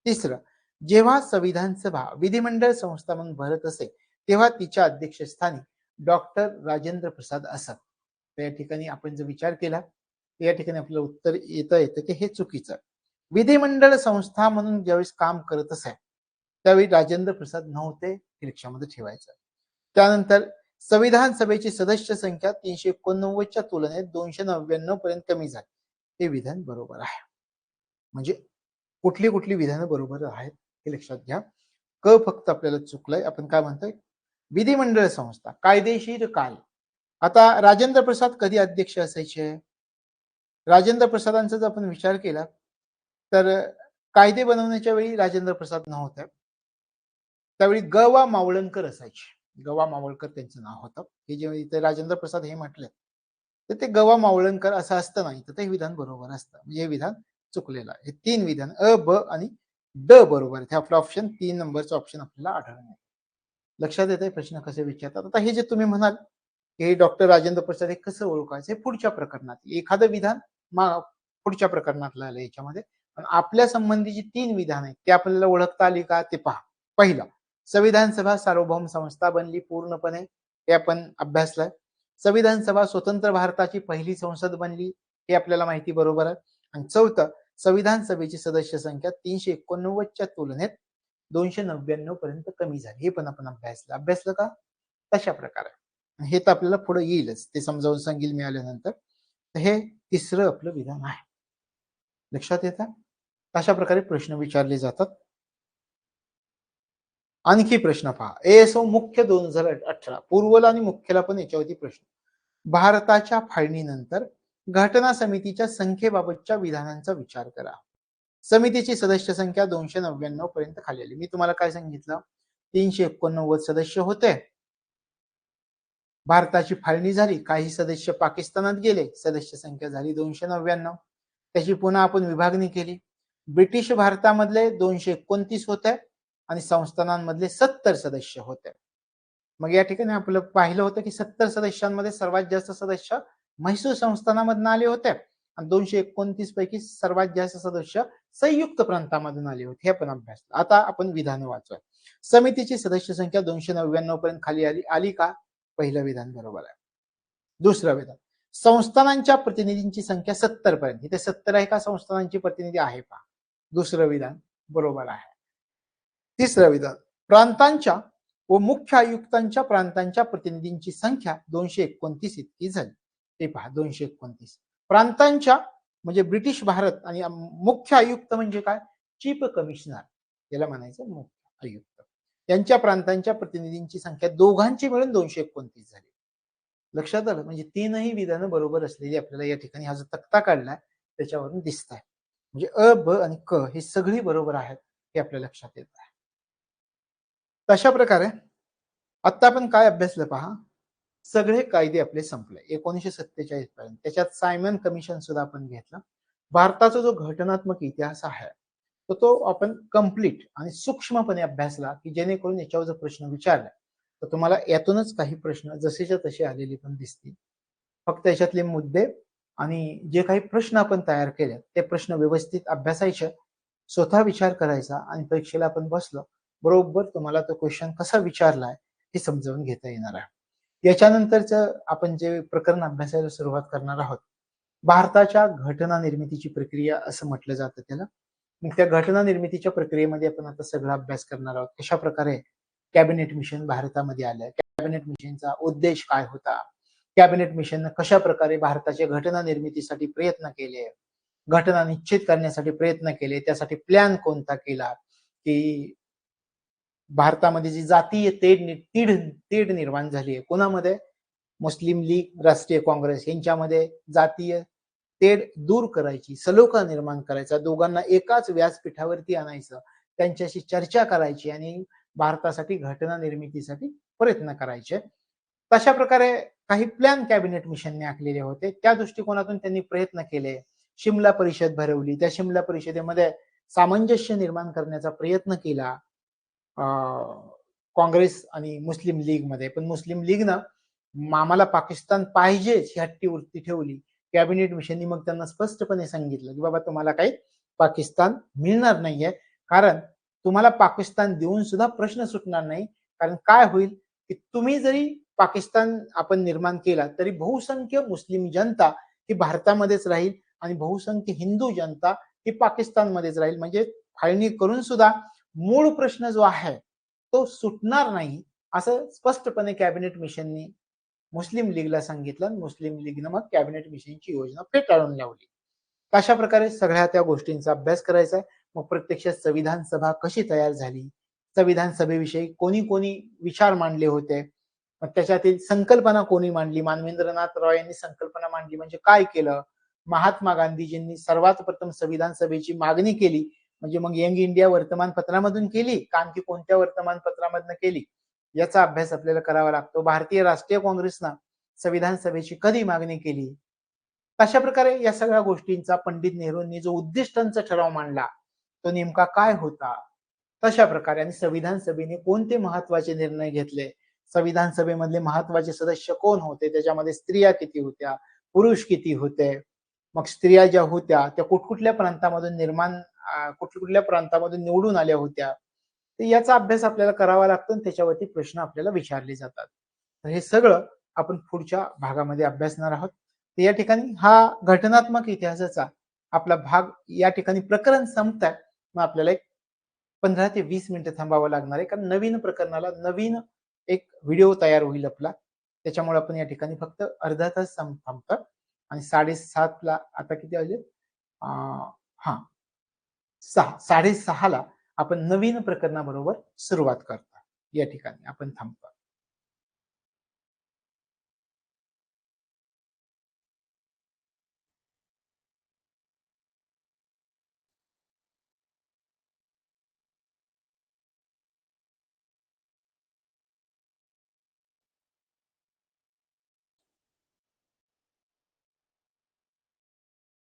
तिसरं, जेव्हा संविधान सभा विधिमंडळ संस्था म्हणून भरत असे तेव्हा तिच्या अध्यक्षस्थानी डॉक्टर राजेंद्र प्रसाद असत. या ठिकाणी आपण जर विचार केला या ठिकाणी आपल्याला उत्तर येतं की हे चुकीचं. विधिमंडळ संस्था म्हणून ज्यावेळेस काम करत असे त्यावेळी राजेंद्र प्रसाद नव्हते, हे लक्षामध्ये ठेवायचं. त्यानंतर संविधान सभेची सदस्य संख्या 389च्या तुलनेत 299 पर्यंत कमी झाली. हे विधान बरोबर आहे. म्हणजे कुठली कुठली विधानं बरोबर आहेत हे लक्षात घ्या. क फक्त आपल्याला चुकलंय. आपण काय म्हणतोय, विधिमंडळ संस्था, कायदेशीर काय. आता राजेंद्र प्रसाद कधी अध्यक्ष असायचे? राजेंद्र प्रसादांचा जर आपण विचार केला तर कायदे बनवण्याच्या वेळी राजेंद्र प्रसाद नव्हते. त्यावेळी ग वा मावळणकर असायचे. गवा मावळकर त्यांचं नाव होतं. हे जे इथे राजेंद्र प्रसाद हे म्हटले तर ते गवा मावळणकर असं असतं नाही, तर ते विधान बरोबर असतं. म्हणजे हे विधान चुकलेलं आहे. हे 3 विधान अ, ब आणि ड बरोबर आहे. आपला ऑप्शन 3 नंबरचा ऑप्शन आपल्याला आढळणार. लक्षात येतंय प्रश्न कसे विचारतात. आता हे जे तुम्ही म्हणाल हे डॉक्टर राजेंद्र प्रसाद हे कसं ओळखायचं, हे पुढच्या प्रकरणात एखादं विधान पुढच्या प्रकरणातलं आलं याच्यामध्ये. पण आपल्या संबंधीची 3 विधान आहेत ते आपल्याला ओळखता आली का ते पहा. पहिलं, संविधान सभा सार्वभौम संस्था बनली पूर्णपणे, हे आपण अभ्यासलंय. संविधान सभा स्वतंत्र भारताची पहिली संसद बनली, हे आपल्याला माहिती बरोबर आहे. आणि चौथं, संविधान सभेची सदस्य संख्या 389च्या तुलनेत 299 पर्यंत कमी झाली, हे पण आपण अभ्यासलं का? तशा प्रकारे हे तर आपल्याला पुढे येईलच, ते समजावून सांगेल मी आल्यानंतर. हे तिसरं आपलं विधान आहे. लक्षात येतं? अशा प्रकारे प्रश्न विचारले जातात. आणखी प्रश्न पहा. एएसओ मुख्य 2018 पूर्वला आणि मुख्यला पण याच्यावरती प्रश्न. भारताच्या फाळणीनंतर घटना समितीच्या संख्येबाबतच्या विधानांचा विचार करा. समितीची सदस्य संख्या 299 पर्यंत खाली आली. मी तुम्हाला काय सांगितलं, 389 सदस्य होते. भारताची फाळणी झाली, काही सदस्य पाकिस्तानात गेले, सदस्य संख्या झाली 299. त्याची पुन्हा आपण विभागणी केली. ब्रिटिश भारतामधले 229 होते आणि संस्थानांमधले 70 सदस्य होते. मग या ठिकाणी आपलं पाहिलं होतं की 70 सदस्यांमध्ये सर्वात जास्त सदस्य म्हैसूर संस्थानामधून आले होते आणि 229 पैकी सर्वात जास्त सदस्य संयुक्त प्रांतामधून आले होते, हे पण अभ्यास. आता आपण विधान वाचूया. समितीची सदस्य संख्या 299 पर्यंत खाली आली का? पहिलं विधान बरोबर आहे. दुसरं विधान, संस्थानांच्या प्रतिनिधींची संख्या 70 पर्यंत, इथे 70 आहे का संस्थानांची प्रतिनिधी आहे पहा. दुसरं विधान बरोबर आहे. तिसरं विधान, प्रांतांच्या व मुख्य आयुक्तांच्या प्रांतांच्या प्रतिनिधींची संख्या 229 इतकी झाली. ते पहा 229. प्रांतांच्या म्हणजे ब्रिटिश भारत आणि मुख्य आयुक्त म्हणजे काय? चीफ कमिशनर, याला म्हणायचं मुख्य आयुक्त. यांच्या प्रांतांच्या प्रतिनिधींची संख्या दोघांची मिळून 229 झाली. लक्षात आलं? म्हणजे 3ही विधानं बरोबर असलेली आपल्याला या ठिकाणी हा जो तक्ता काढलाय त्याच्यावरून दिसत आहे. म्हणजे अ, ब आणि क हे सगळी बरोबर आहेत हे आपल्या लक्षात येत आहे. तशा प्रकारे आता आपण काय अभ्यासलं पहा. सगळे कायदे आपले संपले 1947 पर्यंत. त्याच्यात सायमन कमिशन सुद्धा आपण घेतलं. भारताचा जो घटनात्मक इतिहास आहे तो आपण कंप्लीट आणि सूक्ष्मपणे अभ्यासला की जेणेकरून याच्यावर जर प्रश्न विचारला तर तुम्हाला यातूनच काही प्रश्न जसेच्या तसे आलेले पण दिसतील. फक्त याच्यातले मुद्दे आणि जे काही प्रश्न आपण तयार केले ते प्रश्न व्यवस्थित अभ्यासायचे, स्वतः विचार करायचा आणि परीक्षेला आपण बसलो बरोबर तुम्हाला तो क्वेश्चन कसा विचारलाय हे समजावून घेता येणार आहे. याच्यानंतरच आपण जे प्रकरण अभ्यासायला सुरुवात करणार आहोत, भारताच्या घटना निर्मितीची प्रक्रिया असं म्हटलं जातं त्याला. मग त्या घटना निर्मितीच्या प्रक्रियेमध्ये आपण आता सगळा अभ्यास करणार आहोत. कशा प्रकारे कॅबिनेट मिशन भारतामध्ये आलं, कॅबिनेट मिशनचा उद्देश काय होता, कॅबिनेट मिशननं कशा प्रकारे भारताच्या घटना निर्मितीसाठी प्रयत्न केले, घटना निश्चित करण्यासाठी प्रयत्न केले, त्यासाठी प्लॅन कोणता केला, की भारतामध्ये जी जातीय तीड निर्माण झाली आहे कोणामध्ये? मुस्लिम लीग, राष्ट्रीय काँग्रेस यांच्यामध्ये जातीय तेढ दूर करायची, सलोखा निर्माण करायचा, दोघांना एकाच व्यासपीठावरती आणायचं, त्यांच्याशी चर्चा करायची आणि भारतासाठी घटना निर्मितीसाठी प्रयत्न करायचे. तशा प्रकारे काही प्लॅन कॅबिनेट मिशनने आखलेले होते. त्या दृष्टिकोनातून त्यांनी प्रयत्न केले. शिमला परिषद भरवली. त्या शिमला परिषदेमध्ये सामंजस्य निर्माण करण्याचा प्रयत्न केला काँग्रेस आणि मुस्लिम लीगमध्ये. पण मुस्लिम लीगनं आम्हाला पाकिस्तान पाहिजेच ही हट्टी वृत्ती ठेवली. कॅबिनेट मिशननी मग त्यांना स्पष्टपणे सांगितलं की बाबा तुम्हाला काही पाकिस्तान मिळणार नाहीये, कारण तुम्हाला पाकिस्तान देऊन सुद्धा प्रश्न सुटणार नाही. कारण काय होईल की तुम्ही जरी पाकिस्तान आपण निर्माण केला तरी बहुसंख्य मुस्लिम जनता ही भारतामध्येच राहील आणि बहुसंख्य हिंदू जनता ही पाकिस्तानमध्येच राहील. म्हणजे फाळणी करून सुद्धा मूळ प्रश्न जो आहे तो सुटणार नाही, असं स्पष्टपणे कॅबिनेट मिशननी मुस्लिम लीगला सांगितलं. मुस्लिम लीगनं मग कॅबिनेट मिशनची योजना फेटाळून लावली. अशा प्रकारे सगळ्या त्या गोष्टींचा अभ्यास करायचा आहे. मग प्रत्यक्षात संविधान सभा कशी तयार झाली, संविधान सभेविषयी कोणी कोणी विचार मांडले होते, मग त्याच्यातील संकल्पना कोणी मांडली, मानवेंद्रनाथ रॉय यांनी संकल्पना मांडली म्हणजे काय केलं, महात्मा गांधीजींनी सर्वात प्रथम संविधान सभेची मागणी केली म्हणजे मग यंग इंडिया वर्तमानपत्रामधून केली का आणखी कोणत्या वर्तमानपत्रामधून केली, याचा अभ्यास आपल्याला करावा लागतो. भारतीय राष्ट्रीय काँग्रेसनं संविधान सभेची कधी मागणी केली, अशा प्रकारे या सगळ्या गोष्टींचा पंडित नेहरूंनी जो उद्दिष्टांचा ठराव मांडला तो नेमका काय होता, तशा प्रकारे आणि संविधान सभेने कोणते महत्वाचे निर्णय घेतले, संविधान सभेमधले महत्वाचे सदस्य कोण होते, त्याच्यामध्ये स्त्रिया किती होत्या, पुरुष किती होते, मग स्त्रिया ज्या होत्या त्या कुठकुठल्या प्रांतामधून कुठकुठल्या प्रांतामधून निवडून आल्या होत्या, तर याचा अभ्यास आपल्याला करावा लागतो आणि त्याच्यावरती प्रश्न आपल्याला विचारले जातात. तर हे सगळं आपण पुढच्या भागामध्ये अभ्यासणार आहोत. तर या ठिकाणी हा घटनात्मक इतिहासाचा आपला भाग या ठिकाणी प्रकरण संपतात. मग आपल्याला एक 15 ते 20 मिनिटं थांबावं लागणार आहे कारण नवीन प्रकरणाला नवीन एक व्हिडिओ तयार होईल आपला, त्याच्यामुळे आपण या ठिकाणी फक्त अर्धा तास थांबतो आणि 7:30 ला आता किती वाजले, हा 6:30 ला आपण नवीन प्रकरणाबरोबर सुरुवात करतो. या ठिकाणी आपण थांबतो.